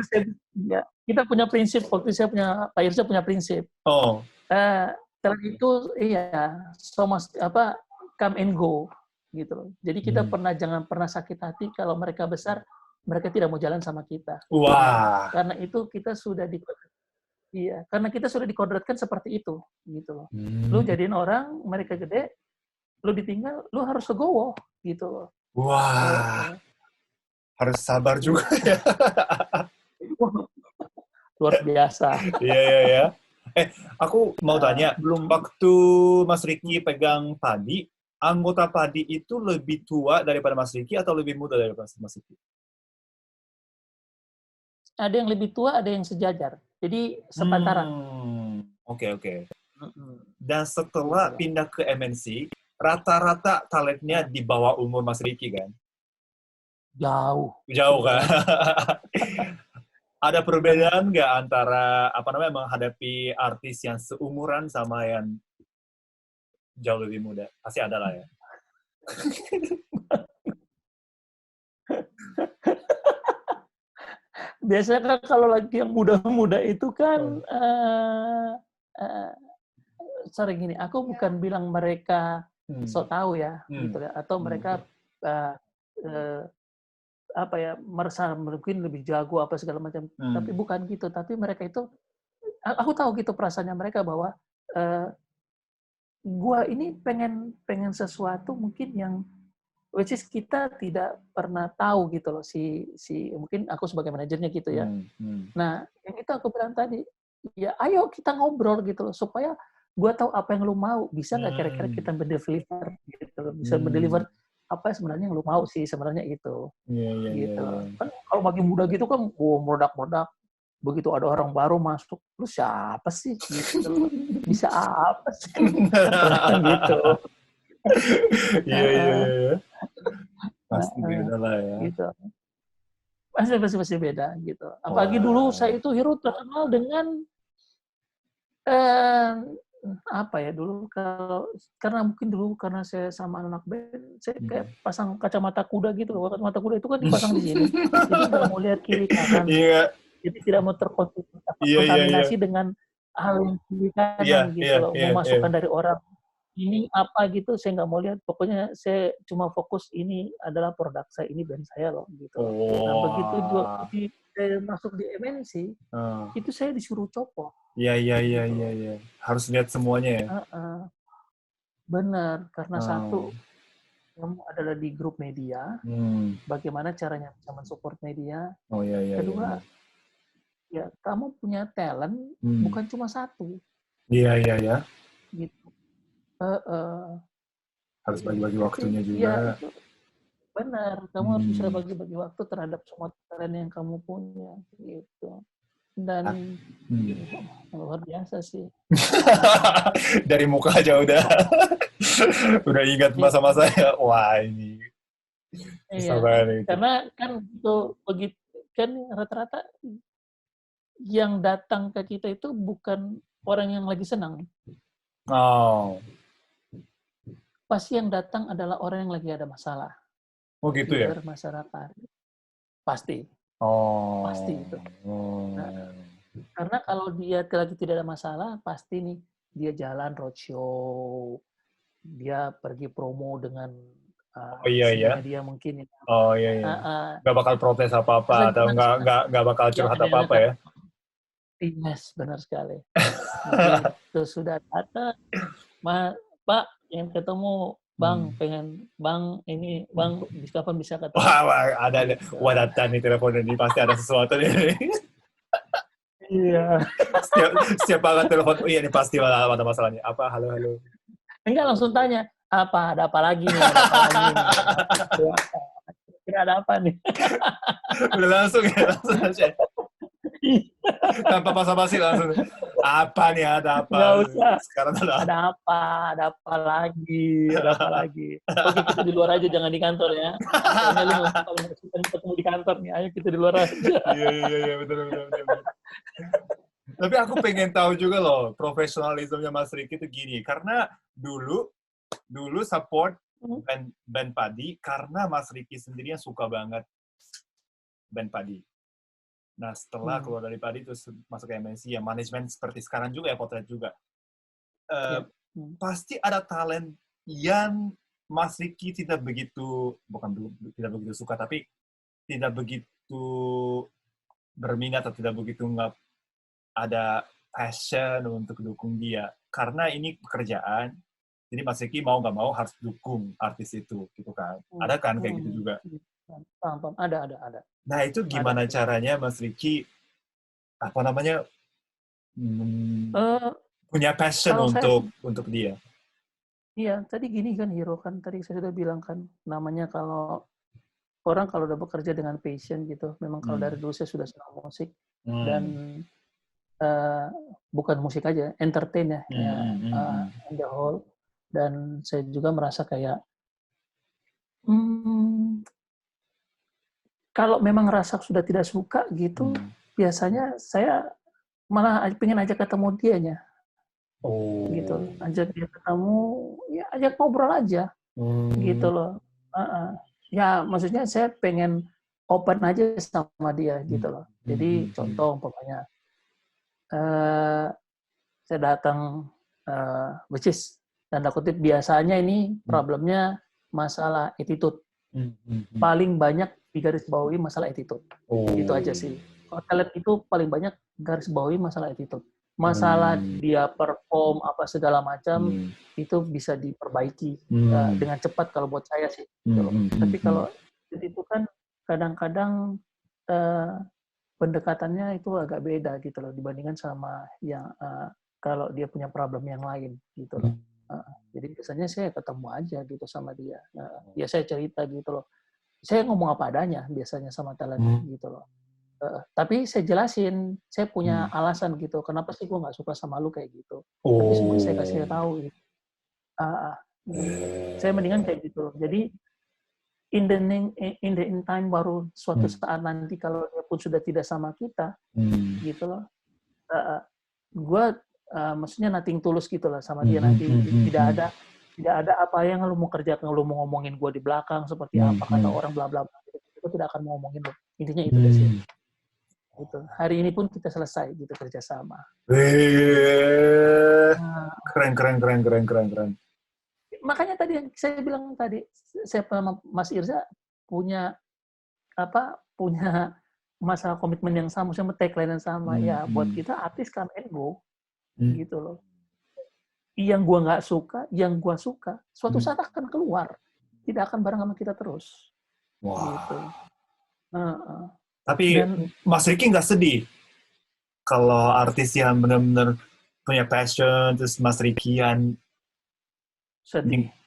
[SPEAKER 2] kita punya prinsip, waktu saya punya, Pak Irsa punya prinsip.
[SPEAKER 1] Oh.
[SPEAKER 2] Talent itu come and go gitu loh. Jadi kita jangan pernah sakit hati kalau mereka besar, mereka tidak mau jalan sama kita.
[SPEAKER 1] Wah.
[SPEAKER 2] Karena itu kita sudah karena kita sudah dikodratkan seperti itu gitu loh. Lu jadiin orang, mereka gede, lu ditinggal, lu harus legowo gitu loh.
[SPEAKER 1] Wah. Harus sabar juga ya.
[SPEAKER 2] Luar biasa.
[SPEAKER 1] Iya, iya, iya. Aku mau tanya, waktu Mas Ricky pegang Padi, anggota Padi itu lebih tua daripada Mas Ricky atau lebih muda daripada Mas Ricky?
[SPEAKER 2] Ada yang lebih tua, ada yang sejajar. Jadi sepantaran.
[SPEAKER 1] Oke. Dan setelah pindah ke MNC, rata-rata talentnya di bawah umur Mas Ricky kan?
[SPEAKER 2] Jauh
[SPEAKER 1] kan? Ada perbedaan nggak antara menghadapi artis yang seumuran sama yang jauh lebih muda? Pasti ada lah ya.
[SPEAKER 2] Biasanya kan kalau lagi yang muda-muda itu kan sering gini, aku bukan bilang mereka sok tahu ya, gitu ya, atau mereka apa ya, merasa mungkin lebih jago apa segala macam. Tapi bukan gitu. Tapi mereka itu, aku tahu gitu perasaannya mereka bahwa gua ini pengen sesuatu mungkin yang which is kita tidak pernah tahu gitu loh, si mungkin aku sebagai manajernya gitu ya. Nah, yang itu aku bilang tadi, ya ayo kita ngobrol gitu loh, supaya gua tahu apa yang lu mau, bisa nggak kira-kira kita mendeliver gitu loh, bisa mendeliver apa sebenarnya yang lu mau sih sebenarnya itu. Gitu. Kan kalau makin muda gitu kan, meledak-meledak. Begitu ada orang baru masuk, lu siapa sih? Gitu loh. Bisa apa sih? Kan gitu.
[SPEAKER 1] Iya. Pasti beda lah ya.
[SPEAKER 2] Gitu. Pasti beda gitu. Apalagi dulu saya itu Hero terkenal dengan apa ya dulu, karena mungkin dulu karena saya sama anak band, saya kayak pasang kacamata kuda gitu loh. Kacamata kuda itu kan dipasang di sini, jadi nggak mau lihat kiri kanan.
[SPEAKER 1] Iya.
[SPEAKER 2] Jadi tidak mau terkontaminasi dengan hal yang kiri kanan gitu loh. Mau masukan dari orang ini apa gitu, saya nggak mau lihat. Pokoknya saya cuma fokus, ini adalah produk saya, ini band saya loh gitu loh. Nah begitu juga saya masuk di MNC, itu saya disuruh copot.
[SPEAKER 1] Iya. Harus lihat semuanya ya.
[SPEAKER 2] Benar, karena satu, kamu adalah di grup media, bagaimana caranya bisa mensupport media. Kedua, ya kamu punya talent, bukan cuma satu.
[SPEAKER 1] Iya.
[SPEAKER 2] Gitu.
[SPEAKER 1] Harus bagi-bagi waktunya juga.
[SPEAKER 2] Itu. Benar, kamu harus bisa bagi-bagi waktu terhadap semua talent yang kamu punya. Gitu. Dan luar biasa sih.
[SPEAKER 1] Dari muka aja udah ingat masa-masa ya. Wah ini susah banget.
[SPEAKER 2] Karena kan begitu kan rata-rata yang datang ke kita itu bukan orang yang lagi senang. Pasti yang datang adalah orang yang lagi ada masalah.
[SPEAKER 1] Oh gitu ya?
[SPEAKER 2] Masyarakat. Pasti. Pasti itu. Nah, karena kalau dia lagi tidak ada masalah, pasti nih dia jalan roadshow, dia pergi promo dengan
[SPEAKER 1] iya.
[SPEAKER 2] dia mungkin.
[SPEAKER 1] Nggak bakal protes apa-apa atau nggak bakal curhat apa-apa ya?
[SPEAKER 2] Yes, benar sekali. Itu sudah datang, Pak, yang ketemu Bang, pengen Bang ini Bang kapan bisa ketemu?
[SPEAKER 1] Wah, ada. Wah, datang nih teleponnya, ini pasti ada sesuatu nih.
[SPEAKER 2] Iya.
[SPEAKER 1] Setiap banget telepon, oh iya ini pasti ada masalahnya. Apa? Halo.
[SPEAKER 2] Enggak, langsung tanya, ada apa lagi nih? Kira ada apa nih?
[SPEAKER 1] Udah langsung aja. Tanpa basa-basi langsung. Apa nih, ada apa?
[SPEAKER 2] Nggak usah.
[SPEAKER 1] Sekarang
[SPEAKER 2] ada apa lagi? Oke, kita di luar aja, jangan di kantor ya. Soalnya lu ketemu di kantor nih, ayo kita di luar aja.
[SPEAKER 1] Iya, betul. Tapi aku pengen tahu juga loh, profesionalismenya Mas Ricky itu gini. Karena dulu support band Padi, karena Mas Ricky sendiri yang suka banget band Padi. Nah, setelah keluar dari Padi, terus masuk ke MNC, ya manajemen seperti sekarang juga ya, Potret juga. Pasti ada talent yang Mas Ricky tidak begitu suka, tapi tidak begitu berminat atau tidak begitu nggak ada passion untuk dukung dia. Karena ini pekerjaan, jadi Mas Ricky mau nggak mau harus dukung artis itu, gitu kan. Ada kan kayak gitu juga?
[SPEAKER 2] Paham. Ada.
[SPEAKER 1] Nah, itu gimana caranya Mas Ricky, punya passion untuk dia?
[SPEAKER 2] Iya, tadi gini kan Hero kan, tadi saya sudah bilang kan, namanya kalau orang kalau udah bekerja dengan passion gitu, memang kalau dari dulu saya sudah senang musik, dan bukan musik aja, entertain on the whole. Dan saya juga merasa kayak, kalau memang rasa sudah tidak suka gitu, biasanya saya malah pengen ajak ketemu dianya. Gitu, ajak dia ketemu, ya ajak ngobrol aja, gitu loh. Ya maksudnya saya pengen open aja sama dia gitu loh. Jadi contoh umpamanya, saya datang, which is tanda kutip biasanya ini problemnya masalah attitude. paling banyak digarisbawahi masalah attitude. Itu aja sih. Kalau talent itu paling banyak garis bawahi masalah attitude. Masalah dia perform apa segala macam itu bisa diperbaiki dengan cepat kalau buat saya sih. Tapi kalau itu kan kadang-kadang pendekatannya itu agak beda gitu loh dibandingkan sama yang kalau dia punya problem yang lain gitu loh. Jadi biasanya saya ketemu aja gitu sama dia. Ya saya cerita gitu loh. Saya ngomong apa adanya biasanya sama talent gitu loh. Tapi saya jelasin, saya punya alasan gitu. Kenapa sih gue nggak suka sama lu kayak gitu? Tapi semua saya kasih tahu. Gitu. Saya mendingan kayak gitu. Jadi in the time baru suatu saat nanti kalau dia pun sudah tidak sama kita, gitu loh. Gue maksudnya nothing tulus gitu lah sama dia nanti. Tidak ada apa yang lu mau kerjakan, lu mau ngomongin gue di belakang seperti apa kata orang bla bla bla. Itu tidak akan mau ngomongin lu. Intinya itu sih. Gitu. Hari ini pun kita selesai gitu kerjasama.
[SPEAKER 1] Keren.
[SPEAKER 2] Makanya tadi yang saya bilang tadi, saya sama Mas Irza punya masalah komitmen yang sama, sama tagline yang sama. Ya buat kita artis come and go, gitu loh. Yang gua nggak suka, yang gua suka, suatu saat akan keluar, tidak akan bareng sama kita terus. Gitu.
[SPEAKER 1] Tapi Mas Ricky nggak sedih kalau artis yang benar-benar punya passion, terus Mas Ricky yang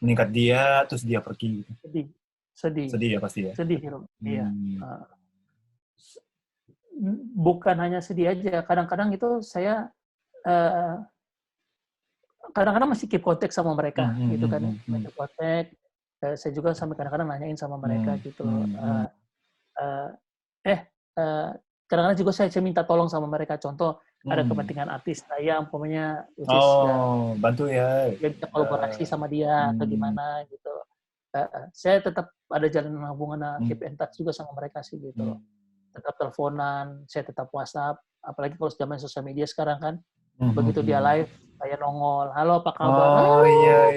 [SPEAKER 1] meningkat dia, terus dia pergi. Sedih ya pasti ya.
[SPEAKER 2] Sedih, iya. Bukan hanya sedih aja, kadang-kadang itu saya kadang-kadang masih keep kontak sama mereka, gitu kan. Keep kontak. Saya juga sampai kadang-kadang nanyain sama mereka gitu. Kadang-kadang juga saya minta tolong sama mereka. Contoh, ada kepentingan artis saya, umpamanya,
[SPEAKER 1] bantu ya.
[SPEAKER 2] Dia bisa kolaborasi sama dia, atau gimana gitu. Saya tetap ada jalan hubungan, keep in touch juga sama mereka sih gitu. Tetap teleponan, saya tetap WhatsApp. Apalagi kalau zaman sosial media sekarang kan, begitu dia live, saya nongol, halo apa kabar?
[SPEAKER 1] Oh iya.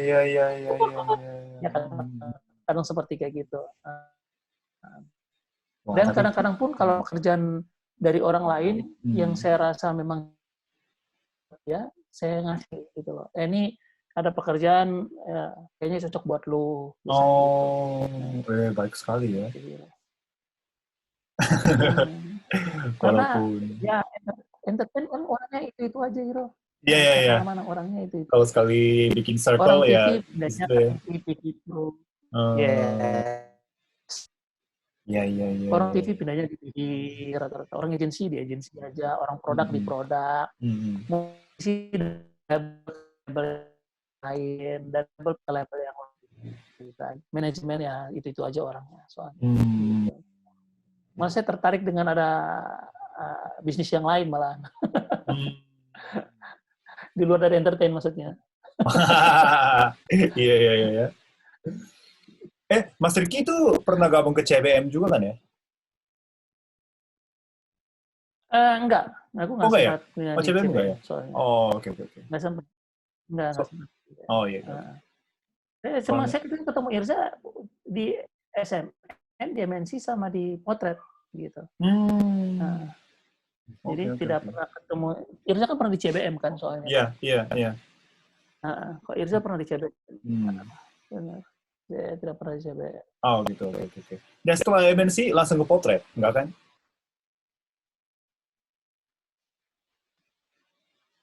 [SPEAKER 2] Ya kadang seperti kayak gitu. Dan kadang-kadang pun kalau kerjaan dari orang lain yang saya rasa memang ya saya ngasih gitu loh. Ini ada pekerjaan kayaknya cocok buat lu.
[SPEAKER 1] Gitu. Baik sekali ya.
[SPEAKER 2] Karena ya entertain kan orangnya itu aja gitu.
[SPEAKER 1] Iya.
[SPEAKER 2] Mana orangnya itu.
[SPEAKER 1] Kalau sekali bikin circle
[SPEAKER 2] orang
[SPEAKER 1] ya.
[SPEAKER 2] TV bidanya kan TV gitu.
[SPEAKER 1] Iya.
[SPEAKER 2] Orang TV pindahnya di TV, rata-rata orang agensi di agensi aja, orang produk di produk. Musisi lain dan level yang lain. Manajemen ya itu aja orangnya soalnya. Gitu. Malah saya tertarik dengan ada bisnis yang lain malah. Di luar dari entertain maksudnya.
[SPEAKER 1] Iya. Mas Ricky itu pernah gabung ke CBM juga kan ya?
[SPEAKER 2] Enggak. Aku nggak sempat.
[SPEAKER 1] Ya? CBM enggak ya?
[SPEAKER 2] Soalnya.
[SPEAKER 1] Oke.
[SPEAKER 2] Nggak sempat. Nggak sempat.
[SPEAKER 1] Iya.
[SPEAKER 2] Saya ketemu Irza di SMN, di MNC sama di Potret gitu. Jadi tidak pernah ketemu. Irza kan pernah di CBM kan soalnya.
[SPEAKER 1] Iya.
[SPEAKER 2] Kok Irza pernah di CBM? Saya tidak pernah di CBM.
[SPEAKER 1] Oh gitu. Oke. Dan setelah MNC langsung ke Potret, enggak kan?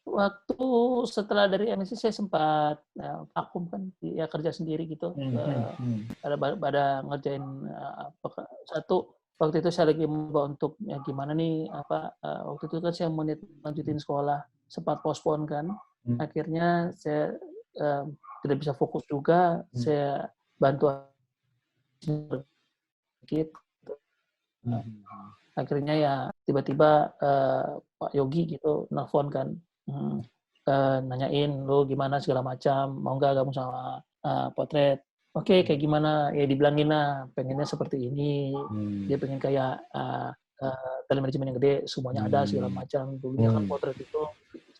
[SPEAKER 2] Waktu setelah dari MNC saya sempat vakum kan, ya kerja sendiri gitu. Ada ngerjain satu. Waktu itu saya lagi mencoba untuk ya gimana nih waktu itu kan saya mau lanjutin sekolah, sempat postpone kan. Akhirnya saya tidak bisa fokus juga, saya bantu sedikit. Akhirnya ya tiba-tiba Pak Yogi gitu nelfon kan, nanyain lu gimana segala macam, mau nggak gabung sama Potret. Oke, kayak gimana? Ya dibilangin lah, pengennya seperti ini. Dia pengen kayak telemanajemen yang gede, semuanya ada segala macam. Dulunya kan Potret itu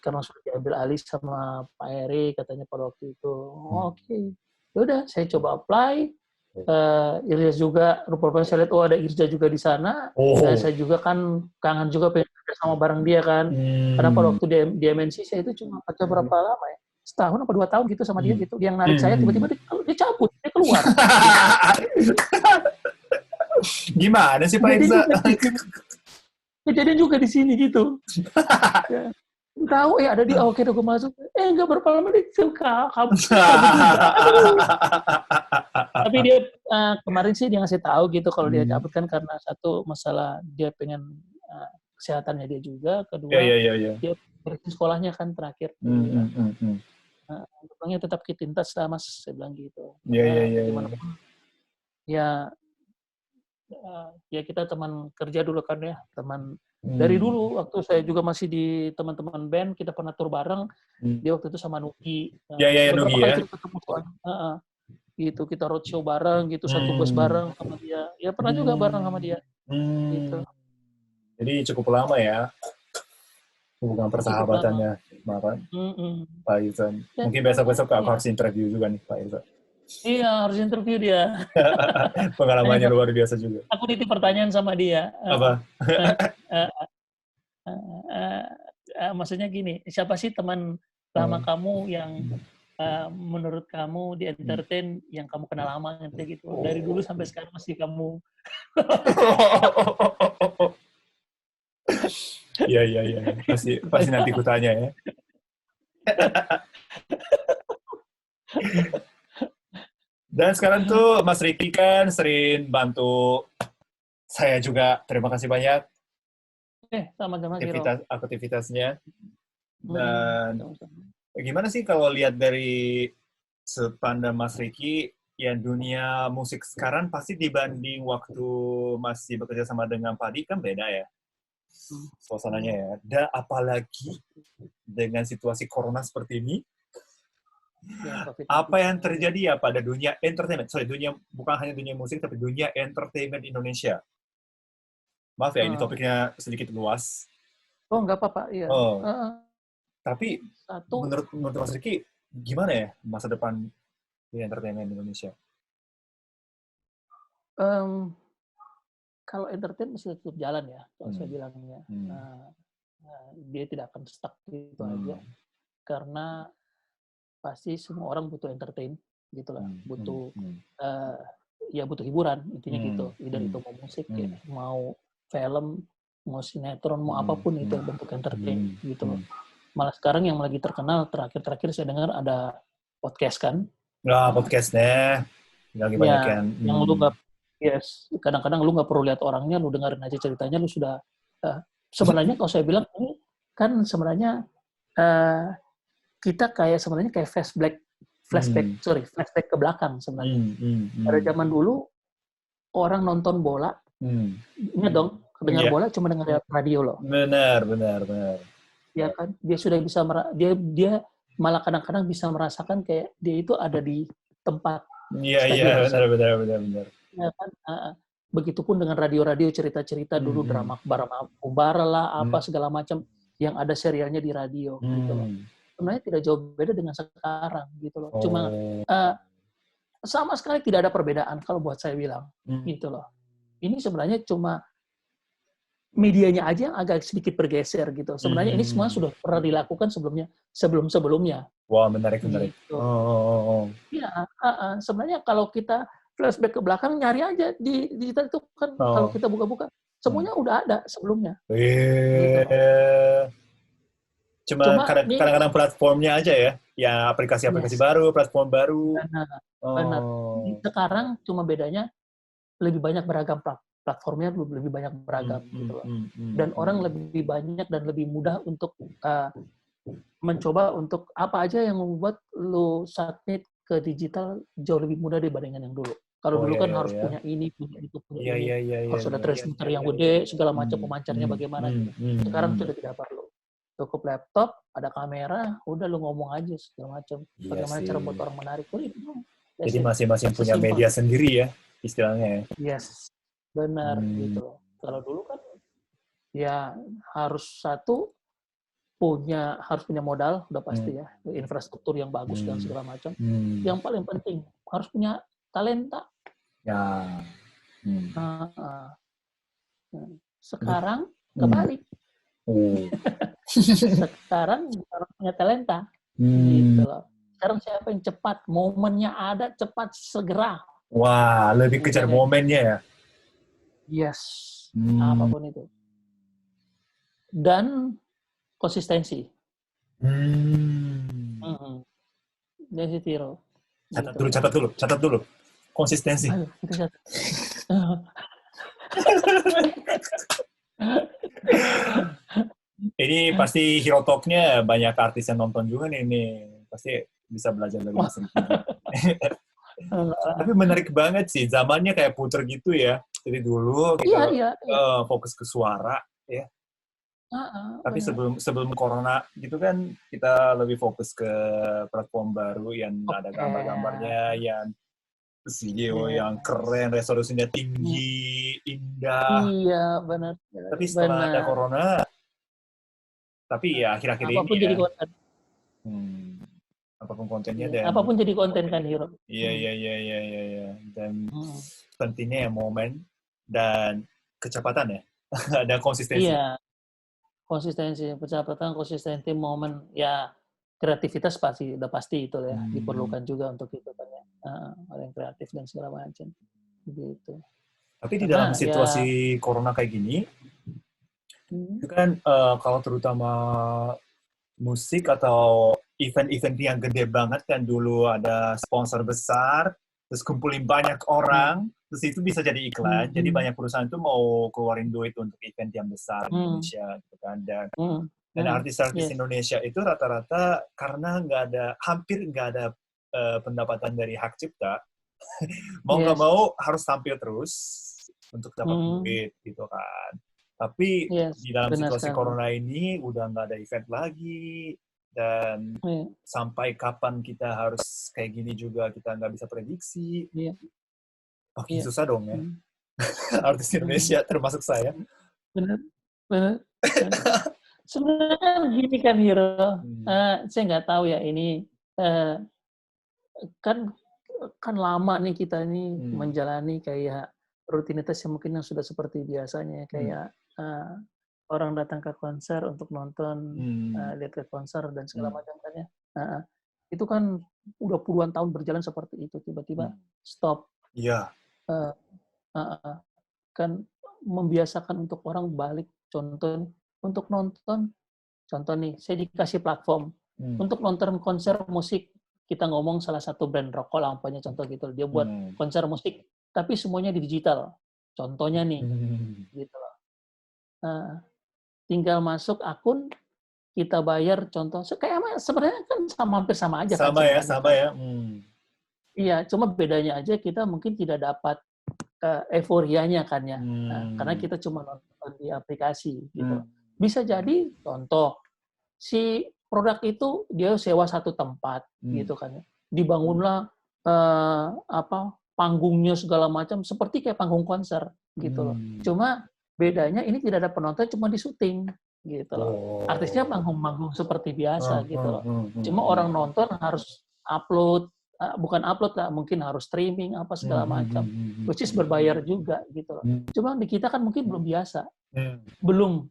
[SPEAKER 2] karena sudah diambil alih sama Pak Eri katanya pada waktu itu. Oke. Ya udah, saya coba apply. Irja juga, rupanya saya lihat, ada Irja juga di sana. Dan saya juga kan kangen juga pengen kerja sama bareng dia kan. Karena pada waktu di MNC saya itu cuma kerja berapa lama ya? Setahun apa 2 tahun gitu sama dia gitu. Dia yang narik saya, tiba-tiba dia cabut, dia keluar.
[SPEAKER 1] Gimana sih Pak Irza?
[SPEAKER 2] Kejadian juga di sini gitu. Ya. Tahu ada dia, oke udah gue masuk. Enggak berapa lama dia cabut juga. Tapi dia kemarin sih dia ngasih tahu gitu kalau dia cabut kan karena satu masalah dia pengen kesehatannya dia juga, kedua dia beresin sekolahnya kan terakhir. Pokoknya tetap keep in touch lah Mas, saya bilang gitu. Gimana pun ya kita teman kerja dulu kan ya, teman dari dulu waktu saya juga masih di teman-teman band, kita pernah tur bareng. Dia waktu itu sama Nugi.
[SPEAKER 1] Nugi ya.
[SPEAKER 2] Kali ketemu gitu, kita roadshow bareng gitu, satu bus bareng sama dia. Ya pernah juga bareng sama dia. Gitu.
[SPEAKER 1] Jadi cukup lama ya hubungan persahabatannya, Pak Irza. Mungkin besok-besok aku harus interview juga nih Pak Irza.
[SPEAKER 2] Iya, harus interview dia.
[SPEAKER 1] Pengalamannya luar biasa juga.
[SPEAKER 2] Aku nitip pertanyaan sama dia.
[SPEAKER 1] Apa?
[SPEAKER 2] Maksudnya gini, siapa sih teman lama kamu yang menurut kamu di entertain yang kamu kenal lama gitu? Dari dulu sampai sekarang masih kamu.
[SPEAKER 1] Iya. Pasti nanti kutanya ya. Dan sekarang tuh Mas Ricky kan sering bantu saya juga. Terima kasih banyak.
[SPEAKER 2] Sama-sama
[SPEAKER 1] aktivitasnya. Dan gimana sih kalau lihat dari sepandang Mas Ricky, ya dunia musik sekarang pasti dibanding waktu masih bekerja sama dengan Padi kan beda ya suasananya ya. Dan apalagi dengan situasi corona seperti ini, apa yang terjadi ya pada dunia entertainment? Bukan hanya dunia musik, tapi dunia entertainment Indonesia. Maaf ya, ini topiknya sedikit luas.
[SPEAKER 2] Oh, nggak apa-apa. Iya.
[SPEAKER 1] Tapi menurut Mas Ricky, gimana ya masa depan di entertainment Indonesia?
[SPEAKER 2] Kalau entertain masih tetap jalan ya, kalau saya bilangnya. Dia tidak akan stuck gitu aja. Karena pasti semua orang butuh entertain gitu lah, butuh butuh hiburan intinya gitu. Either itu mau musik ya, mau film, mau sinetron, mau apapun itu bentuk entertain gitu loh. Malah sekarang yang lagi terkenal terakhir saya dengar ada podcast kan.
[SPEAKER 1] Podcastnya lagi banyak
[SPEAKER 2] yang lu nggak kadang-kadang lu nggak perlu lihat orangnya, lu dengerin aja ceritanya, lu sudah sebenarnya kalau saya bilang ini kan sebenarnya kita sebenarnya kayak flashback ke belakang sebenarnya. Pada zaman dulu orang nonton bola, ingat dong, dengar bola cuma dengar radio loh.
[SPEAKER 1] Benar.
[SPEAKER 2] Ya kan, dia sudah bisa dia malah kadang-kadang bisa merasakan kayak dia itu ada di tempat.
[SPEAKER 1] Iya, benar.
[SPEAKER 2] Ya kan, begitupun dengan radio-radio cerita-cerita dulu drama Bara lah, apa segala macam yang ada serialnya di radio gitu loh. Sebenarnya tidak jauh beda dengan sekarang gitu loh. Cuma sama sekali tidak ada perbedaan kalau buat saya bilang gitu loh. Ini sebenarnya cuma medianya aja yang agak sedikit bergeser gitu. Sebenarnya ini semua sudah pernah dilakukan sebelum-sebelumnya.
[SPEAKER 1] Wah, menarik.
[SPEAKER 2] Gitu. Iya, sebenarnya kalau kita flashback ke belakang, nyari aja di digital itu kan kalau kita buka-buka semuanya udah ada sebelumnya. Gitu.
[SPEAKER 1] Cuma kadang-kadang platformnya aja ya, aplikasi-aplikasi baru, platform baru.
[SPEAKER 2] Benar. Sekarang cuma bedanya lebih banyak beragam platformnya, lebih banyak beragam gitu loh. Dan orang lebih banyak dan lebih mudah untuk mencoba untuk apa aja yang membuat lu submit ke digital jauh lebih mudah dibandingkan yang dulu. Kalau dulu kan harus punya ini, punya itu, punya ini. Harus ada transmitter yang gede, segala macam pemancarnya bagaimana. Sekarang sudah tidak perlu. Cukup laptop, ada kamera, udah lu ngomong aja segala macam. Bagaimana cara buat orang menarik.
[SPEAKER 1] Jadi masing-masing punya media sendiri ya, istilahnya ya.
[SPEAKER 2] Yes, benar gitu. Kalau dulu kan ya harus harus punya modal, udah pasti ya, infrastruktur yang bagus dan segala macam. Yang paling penting harus punya talenta.
[SPEAKER 1] Ya. Hmm.
[SPEAKER 2] Sekarang kebalik. Sekarang orang punya talenta. Gitu loh. Sekarang siapa yang cepat, momennya ada, cepat, segera.
[SPEAKER 1] Wah, lebih kejar momennya ya?
[SPEAKER 2] Yes, apapun itu. Dan konsistensi. Jadi Tiro.
[SPEAKER 1] Catat dulu. Konsistensi.
[SPEAKER 2] Ayo, kita catat.
[SPEAKER 1] Ini pasti Hero Talk-nya banyak artis yang nonton juga nih. Pasti bisa belajar dari Mas Ricky. Tapi menarik banget sih. Zamannya kayak puter gitu ya. Jadi dulu kita fokus ke suara ya. Tapi sebelum corona gitu kan kita lebih fokus ke platform baru yang ada gambar-gambarnya, yang video yang keren, resolusinya tinggi, indah.
[SPEAKER 2] Iya, benar.
[SPEAKER 1] Tapi setelah ada corona, tapi ya akhir-akhir
[SPEAKER 2] apapun
[SPEAKER 1] ini
[SPEAKER 2] jadi konten.
[SPEAKER 1] Apapun kontennya dan
[SPEAKER 2] apapun jadi konten kan, Hero.
[SPEAKER 1] Iya. Dan pentingnya ya momen dan kecepatan ya. Ada konsistensi.
[SPEAKER 2] Iya. Konsistensi, percepatan, konsistensi, momen, ya kreativitas udah pasti itu ya, diperlukan juga untuk itu kan ya. Orang yang kreatif dan segala macam. Gitu.
[SPEAKER 1] Tapi di dalam situasi corona kayak gini, itu kan kalau terutama musik atau event-event yang gede banget kan dulu ada sponsor besar, terus kumpulin banyak orang, terus itu bisa jadi iklan. Jadi banyak perusahaan itu mau keluarin duit untuk event yang besar di Indonesia, gitu kan. Dan artis-artis Indonesia itu rata-rata karena hampir nggak ada pendapatan dari hak cipta, mau nggak mau harus tampil terus untuk dapat duit, gitu kan. Tapi di dalam situasi corona ini udah nggak ada event lagi, dan sampai kapan kita harus kayak gini juga kita nggak bisa prediksi. Makin susah dong ya. Artis Indonesia termasuk saya.
[SPEAKER 2] Benar. Sebenarnya gini kan, Hero. Saya nggak tahu ya ini kan lama nih kita ini menjalani kayak rutinitas yang mungkin sudah seperti biasanya, kayak orang datang ke konser untuk nonton, lihat ke konser dan segala macam kan ya. Itu kan udah puluhan tahun berjalan seperti itu, tiba-tiba stop.
[SPEAKER 1] Iya.
[SPEAKER 2] Kan membiasakan untuk orang balik, contoh untuk nonton, contoh nih, saya dikasih platform untuk nonton konser musik. Kita ngomong salah satu brand rokok lah, umpamanya contoh gitu, dia buat konser musik, tapi semuanya di digital. Contohnya nih, gitu loh. Tinggal masuk akun, kita bayar, contoh, kayak sebenarnya kan hampir sama aja.
[SPEAKER 1] Sama ya.
[SPEAKER 2] Iya, cuma bedanya aja kita mungkin tidak dapat euforianya kan ya, karena kita cuma nonton di aplikasi gitu. Bisa jadi contoh si produk itu dia sewa satu tempat gitu kan ya, dibangunlah panggungnya segala macam seperti kayak panggung konser gitu loh. Cuma bedanya ini tidak ada penonton, cuma di syuting gitu loh. Artisnya manggung-manggung seperti biasa gitu loh. Cuma orang nonton harus upload, bukan upload lah, mungkin harus streaming apa segala macam, which is berbayar juga gitu loh. Cuma di kita kan mungkin belum biasa, belum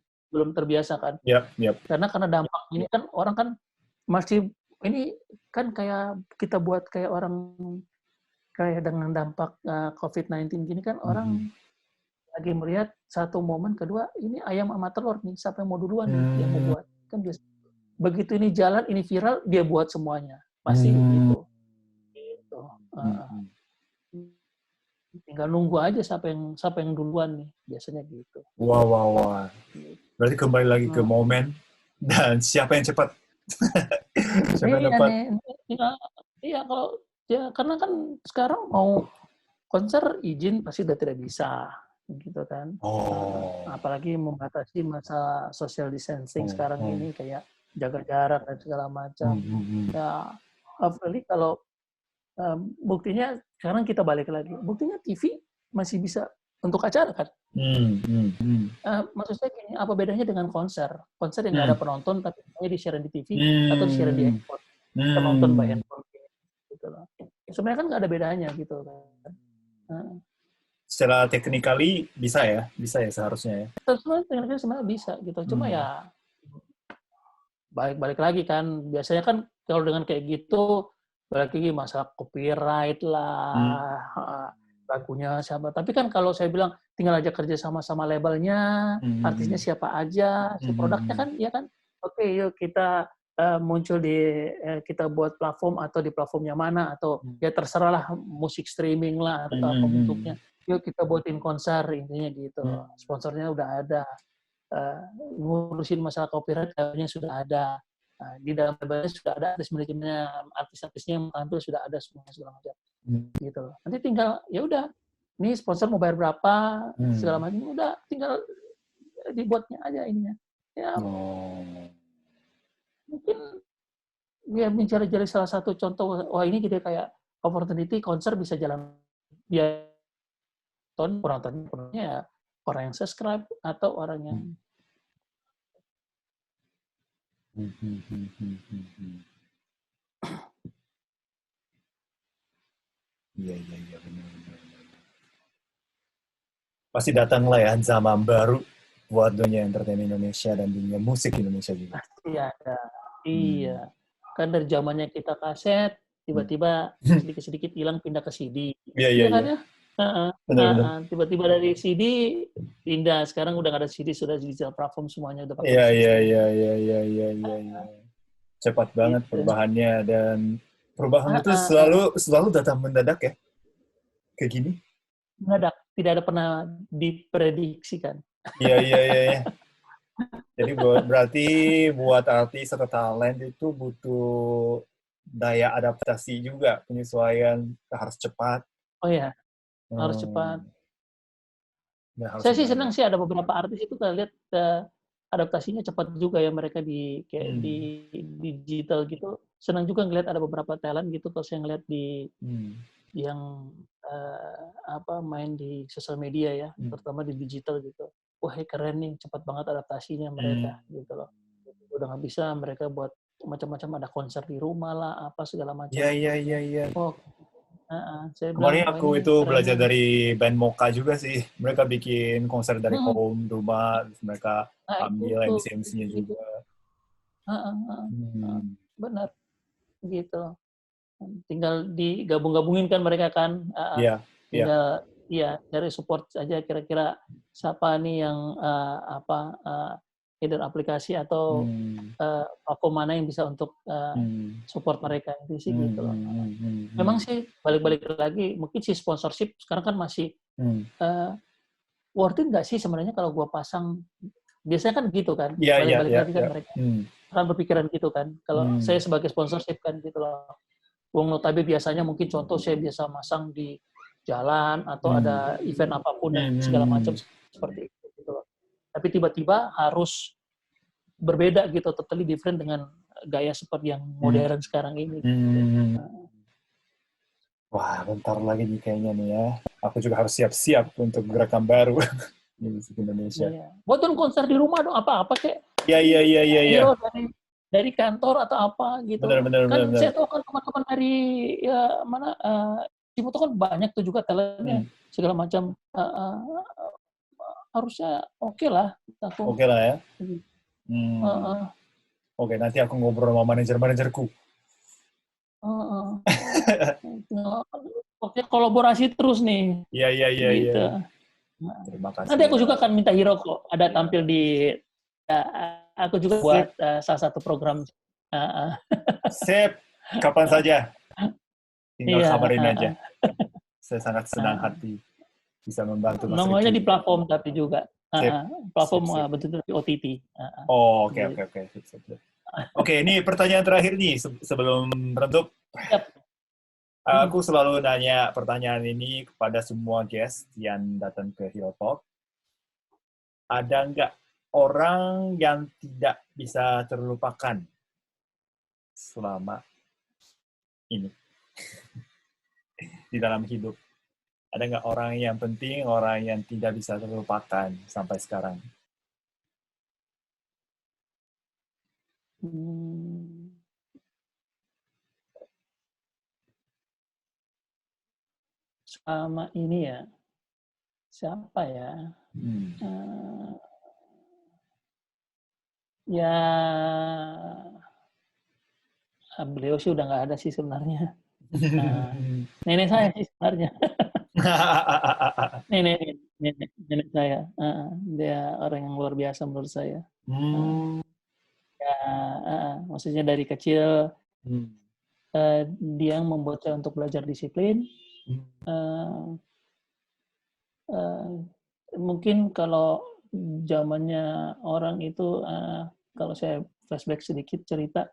[SPEAKER 2] terbiasa kan, karena dampak ini kan orang kan masih ini kan kayak kita buat kayak orang kayak dengan dampak COVID-19 gini kan orang lagi melihat satu momen, kedua ini ayam sama telur nih, siapa yang mau duluan nih yang mau buat kan biasa. Begitu ini jalan, ini viral, dia buat semuanya pasti gitu. Tinggal nunggu aja siapa yang duluan nih, biasanya gitu.
[SPEAKER 1] Wah. Berarti kembali lagi ke momen dan siapa yang cepat. Siapa yang dapat.
[SPEAKER 2] Iya, kalau ya karena kan sekarang mau konser izin pasti udah tidak bisa gitu kan. Apalagi membatasi masa social distancing sekarang ini, kayak jaga jarak dan segala macam. Ya, apalagi kalau buktinya sekarang kita balik lagi. Buktinya TV masih bisa untuk acara kan. Maksud saya gini, apa bedanya dengan konser? Konser yang nggak ada penonton tapi hanya di-share di TV atau di-share di handphone. Penonton by handphone gitu loh. Sebenarnya kan nggak ada bedanya gitu kan.
[SPEAKER 1] secara technically bisa ya seharusnya ya.
[SPEAKER 2] Terus sebenarnya bisa gitu. Cuma ya balik lagi kan, biasanya kan kalau dengan kayak gitu balik lagi masalah copyright lah, lagunya siapa. Tapi kan kalau saya bilang tinggal aja kerja sama labelnya, artisnya siapa aja, si produknya kan, ya kan, oke, yuk kita muncul di kita buat platform atau di platformnya mana, atau ya terserah lah, musik streaming lah atau apa bentuknya. Yuk kita buatin konser, intinya gitu. Sponsornya udah ada. Ngurusin masalah copyright kayaknya sudah ada. Di dalam labelnya sudah ada artis manajemennya, artis-artisnya yang tampil sudah ada semuanya segala macam. Gitu loh. Nanti tinggal ya udah, ini sponsor mau bayar berapa segala macam, udah tinggal dibuatnya aja ininya. Ya mungkin ya mencari-cari salah satu contoh, wah ini jadi kayak opportunity konser bisa jalan dia penontonnya ya orang yang subscribe atau orang yang
[SPEAKER 1] Iya benar. Pasti datanglah ya zaman baru buat dunia entertainment Indonesia dan dunia musik Indonesia juga.
[SPEAKER 2] Pasti ada. Iya. Kan dari zamannya kita kaset, tiba-tiba sedikit-sedikit hilang pindah ke CD.
[SPEAKER 1] Iya
[SPEAKER 2] kan ya?
[SPEAKER 1] Benar.
[SPEAKER 2] Tiba-tiba dari CD pindah, sekarang udah nggak ada CD, sudah digital platform semuanya udah pakai
[SPEAKER 1] Iya. Cepat banget perubahannya, dan perubahan itu selalu datang mendadak ya. Kayak gini.
[SPEAKER 2] Mendadak, tidak ada pernah diprediksikan.
[SPEAKER 1] Iya. Jadi berarti buat artis atau talent itu butuh daya adaptasi juga, penyesuaian, harus cepat.
[SPEAKER 2] Oh ya, harus cepat.
[SPEAKER 1] Harus
[SPEAKER 2] Saya sih senang sih ada beberapa artis itu kita lihat adaptasinya cepat juga ya, mereka di digital gitu. Senang juga ngeliat ada beberapa talent gitu kalau saya ngeliat di yang main di sosial media ya, terutama di digital gitu. Wah, keren nih, cepat banget adaptasinya mereka gitu loh. Udah nggak bisa mereka buat macam-macam, ada konser di rumah lah, apa segala macam.
[SPEAKER 1] Iya.
[SPEAKER 2] Oh, saya
[SPEAKER 1] Kemarin
[SPEAKER 2] bilang,
[SPEAKER 1] aku itu belajar dari band Mocha juga sih. Mereka bikin konser dari home, rumah, terus mereka ambil MC-MC-nya juga.
[SPEAKER 2] Benar, gitu. Tinggal digabung-gabungin kan mereka kan. Tinggal cari support aja kira-kira siapa nih yang either aplikasi atau platform mana yang bisa untuk support mereka itu sih gitu loh. Memang sih balik-balik lagi, mungkin si sponsorship sekarang kan masih worth it nggak sih sebenarnya kalau gua pasang, biasanya kan gitu kan, balik-balik lagi kan mereka akan berpikiran gitu kan. Kalau saya sebagai sponsorship kan gitu loh. Wong notabene biasanya mungkin contoh saya biasa masang di jalan atau ada event apapun dan segala macam seperti itu gitu loh. Tapi tiba-tiba harus berbeda gitu, totally different dengan gaya seperti yang modern sekarang ini.
[SPEAKER 1] Wah, bentar lagi nih kayaknya nih ya. Aku juga harus siap-siap untuk gerakan baru di musik Indonesia.
[SPEAKER 2] Buatkan konser di rumah dong, apa-apa kayak.
[SPEAKER 1] Iya.
[SPEAKER 2] Dari kantor atau apa gitu.
[SPEAKER 1] Benar.
[SPEAKER 2] Saya tahu kan teman-teman dari tim itu kan banyak tuh juga talentnya segala macam. Harusnya oke lah.
[SPEAKER 1] Oke lah ya. Oke, nanti aku ngobrol sama manajer-manajerku.
[SPEAKER 2] Oke, kolaborasi terus nih.
[SPEAKER 1] Iya.
[SPEAKER 2] Gitu.
[SPEAKER 1] Terima kasih.
[SPEAKER 2] Nanti aku juga akan minta Hiro kok ada tampil di. Aku juga buat salah satu program.
[SPEAKER 1] Sip, kapan saja. Tinggal kabarin aja. Saya sangat senang hati bisa membantu Mas Ricky.
[SPEAKER 2] Nomornya di platform tapi juga. Platform betul-betul di OTT.
[SPEAKER 1] Oke. Sip. Oke, ini pertanyaan terakhir nih sebelum menutup. Aku selalu nanya pertanyaan ini kepada semua guest yang datang ke Hero Talk. Ada nggak orang yang tidak bisa terlupakan selama ini di dalam hidup? Ada nggak orang yang penting, orang yang tidak bisa terlupakan sampai sekarang?
[SPEAKER 2] Selama ini ya, siapa ya?
[SPEAKER 1] Hmm.
[SPEAKER 2] Ya, beliau sih udah nggak ada sih sebenarnya. Nenek saya sih sebenarnya. nenek saya. Dia orang yang luar biasa menurut saya. Ya, maksudnya dari kecil dia yang membuat saya untuk belajar disiplin. Mungkin kalau zamannya orang itu, kalau saya flashback sedikit cerita,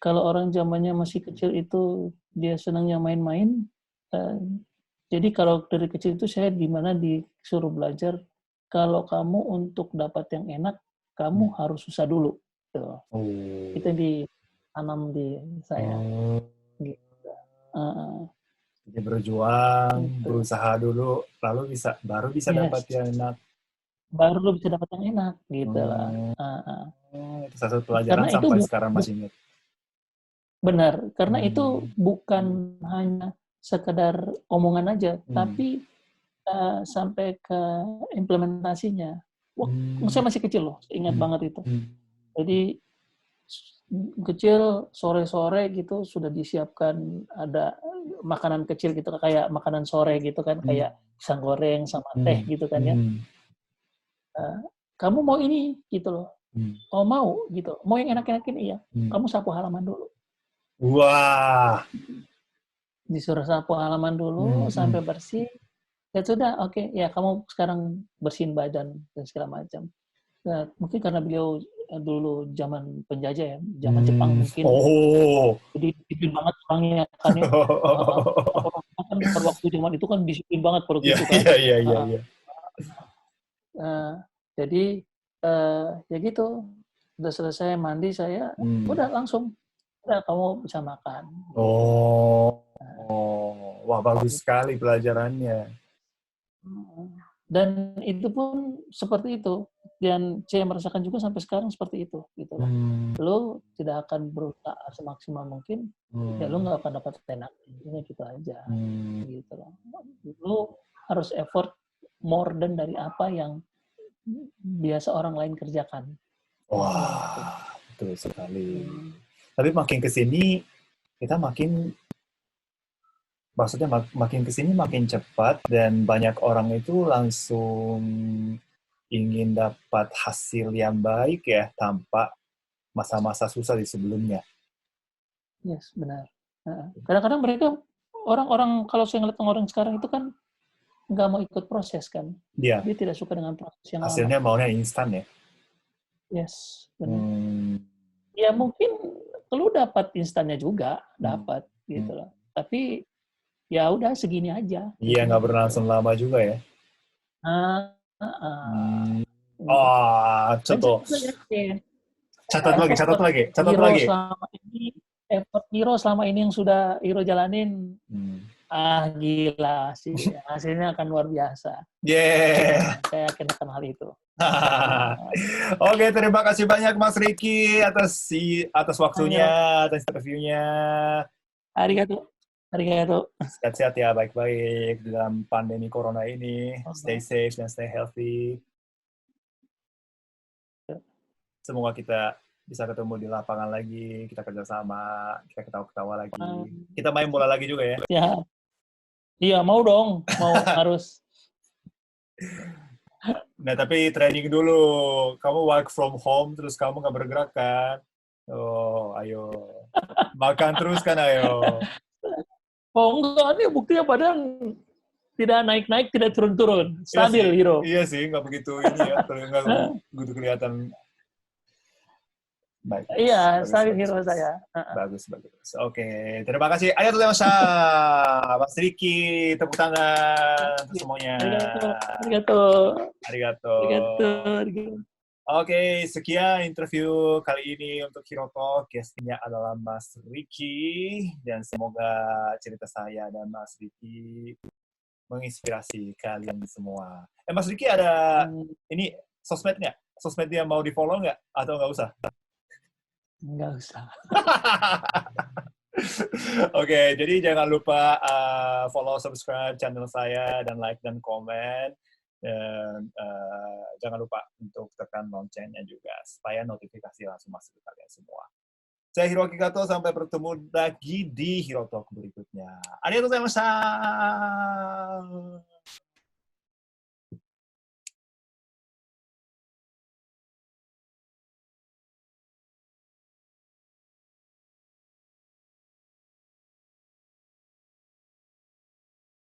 [SPEAKER 2] kalau orang zamannya masih kecil itu dia senangnya main-main. Jadi kalau dari kecil itu saya disuruh belajar, kalau kamu untuk dapat yang enak, kamu harus susah dulu. Tuh. Itu ditanam di saya. Gitu.
[SPEAKER 1] Jadi berjuang,
[SPEAKER 2] Gitu.
[SPEAKER 1] berusaha dulu, lalu baru bisa dapat yang enak.
[SPEAKER 2] Baru lo bisa dapat yang enak, gitu lah.
[SPEAKER 1] Itu satu pelajaran
[SPEAKER 2] Karena
[SPEAKER 1] sampai
[SPEAKER 2] itu
[SPEAKER 1] sekarang masih ingat.
[SPEAKER 2] Benar, karena itu bukan hanya sekedar omongan aja, tapi sampai ke implementasinya. Saya masih kecil loh, ingat banget itu. Jadi kecil, sore-sore gitu sudah disiapkan ada makanan kecil gitu, kayak makanan sore gitu kan, kayak pisang goreng sama teh gitu kan ya. Kamu mau ini gitu loh. Oh mau gitu, mau yang enak-enakin iya. Kamu sapu halaman dulu.
[SPEAKER 1] Wah.
[SPEAKER 2] Disuruh sapu halaman dulu sampai bersih. Ya sudah, oke. Ya kamu sekarang bersihin badan dan segala macam. Nah, mungkin karena beliau dulu zaman penjajah ya, zaman Jepang mungkin. Jadi disiplin banget orangnya kan ya. Kan pada waktu zaman itu kan disiplin banget pada waktu itu kan.
[SPEAKER 1] Iya.
[SPEAKER 2] Jadi ya gitu. Udah selesai mandi saya, udah langsung. Udah kamu bisa makan.
[SPEAKER 1] Wah bagus sekali pelajarannya.
[SPEAKER 2] Dan itu pun seperti itu. Dan saya merasakan juga sampai sekarang seperti itu. Gitu loh. Lo tidak akan berusaha semaksimal mungkin, ya lo nggak akan dapat enak. Intinya gitu aja. Gitu loh. Lo harus effort more than dari apa yang biasa orang lain kerjakan.
[SPEAKER 1] Wah, betul sekali. Tapi makin kesini, kita makin kesini makin cepat dan banyak orang itu langsung ingin dapat hasil yang baik ya tanpa masa-masa susah di sebelumnya.
[SPEAKER 2] Yes, benar. Kadang-kadang mereka orang-orang kalau saya ngeliat orang sekarang itu kan nggak mau ikut proses kan.
[SPEAKER 1] Dia
[SPEAKER 2] tidak suka dengan proses yang
[SPEAKER 1] hasilnya
[SPEAKER 2] lama.
[SPEAKER 1] maunya instan ya.
[SPEAKER 2] Yes, benar. Ya mungkin lu dapat instannya juga, dapat gitu loh. Tapi ya udah segini aja.
[SPEAKER 1] Iya, nggak berlangsung lama juga ya. Catat lagi.
[SPEAKER 2] Effort hero selama ini yang sudah hero jalanin, gila sih. Hasilnya akan luar biasa. Saya yakin akan hal itu.
[SPEAKER 1] Oke, terima kasih banyak Mas Ricky atas waktunya, atas interviewnya.
[SPEAKER 2] Arigato.
[SPEAKER 1] Sehat-sehat ya, baik-baik dalam pandemi corona ini. Stay safe dan stay healthy. Semoga kita bisa ketemu di lapangan lagi, kita kerjasama, kita ketawa-ketawa lagi. Kita main bola lagi juga ya.
[SPEAKER 2] Iya, mau dong. Harus.
[SPEAKER 1] Nah, tapi training dulu. Kamu work from home, terus kamu nggak bergerak kan? Oh, ayo. Makan terus kan, ayo.
[SPEAKER 2] Oh, enggak. Ini buktinya padahal tidak naik-naik, tidak turun-turun. Stabil, hero.
[SPEAKER 1] Iya sih, nggak begitu ini ya. Nggak begitu kelihatan. Baik.
[SPEAKER 2] Iya, stabil hero saya.
[SPEAKER 1] Bagus. Oke, terima kasih. Arigatou gozaimashita. Mas Ricky, tepuk tangan untuk semuanya. Arigato. Oke, sekian interview kali ini untuk Hero Talk. Guest-nya adalah Mas Ricky. Dan semoga cerita saya dan Mas Ricky menginspirasi kalian semua. Mas Ricky ada ini sosmed nggak? Sosmed dia mau di-follow nggak? Atau nggak usah?
[SPEAKER 2] Nggak usah.
[SPEAKER 1] Oke, jadi jangan lupa follow, subscribe channel saya, dan like dan komen. Dan jangan lupa untuk tekan loncengnya juga, supaya notifikasi langsung masuk ke kalian semua. Saya Hiroki Kato, sampai bertemu lagi di Hero Talk berikutnya. Arigatou gozaimashita!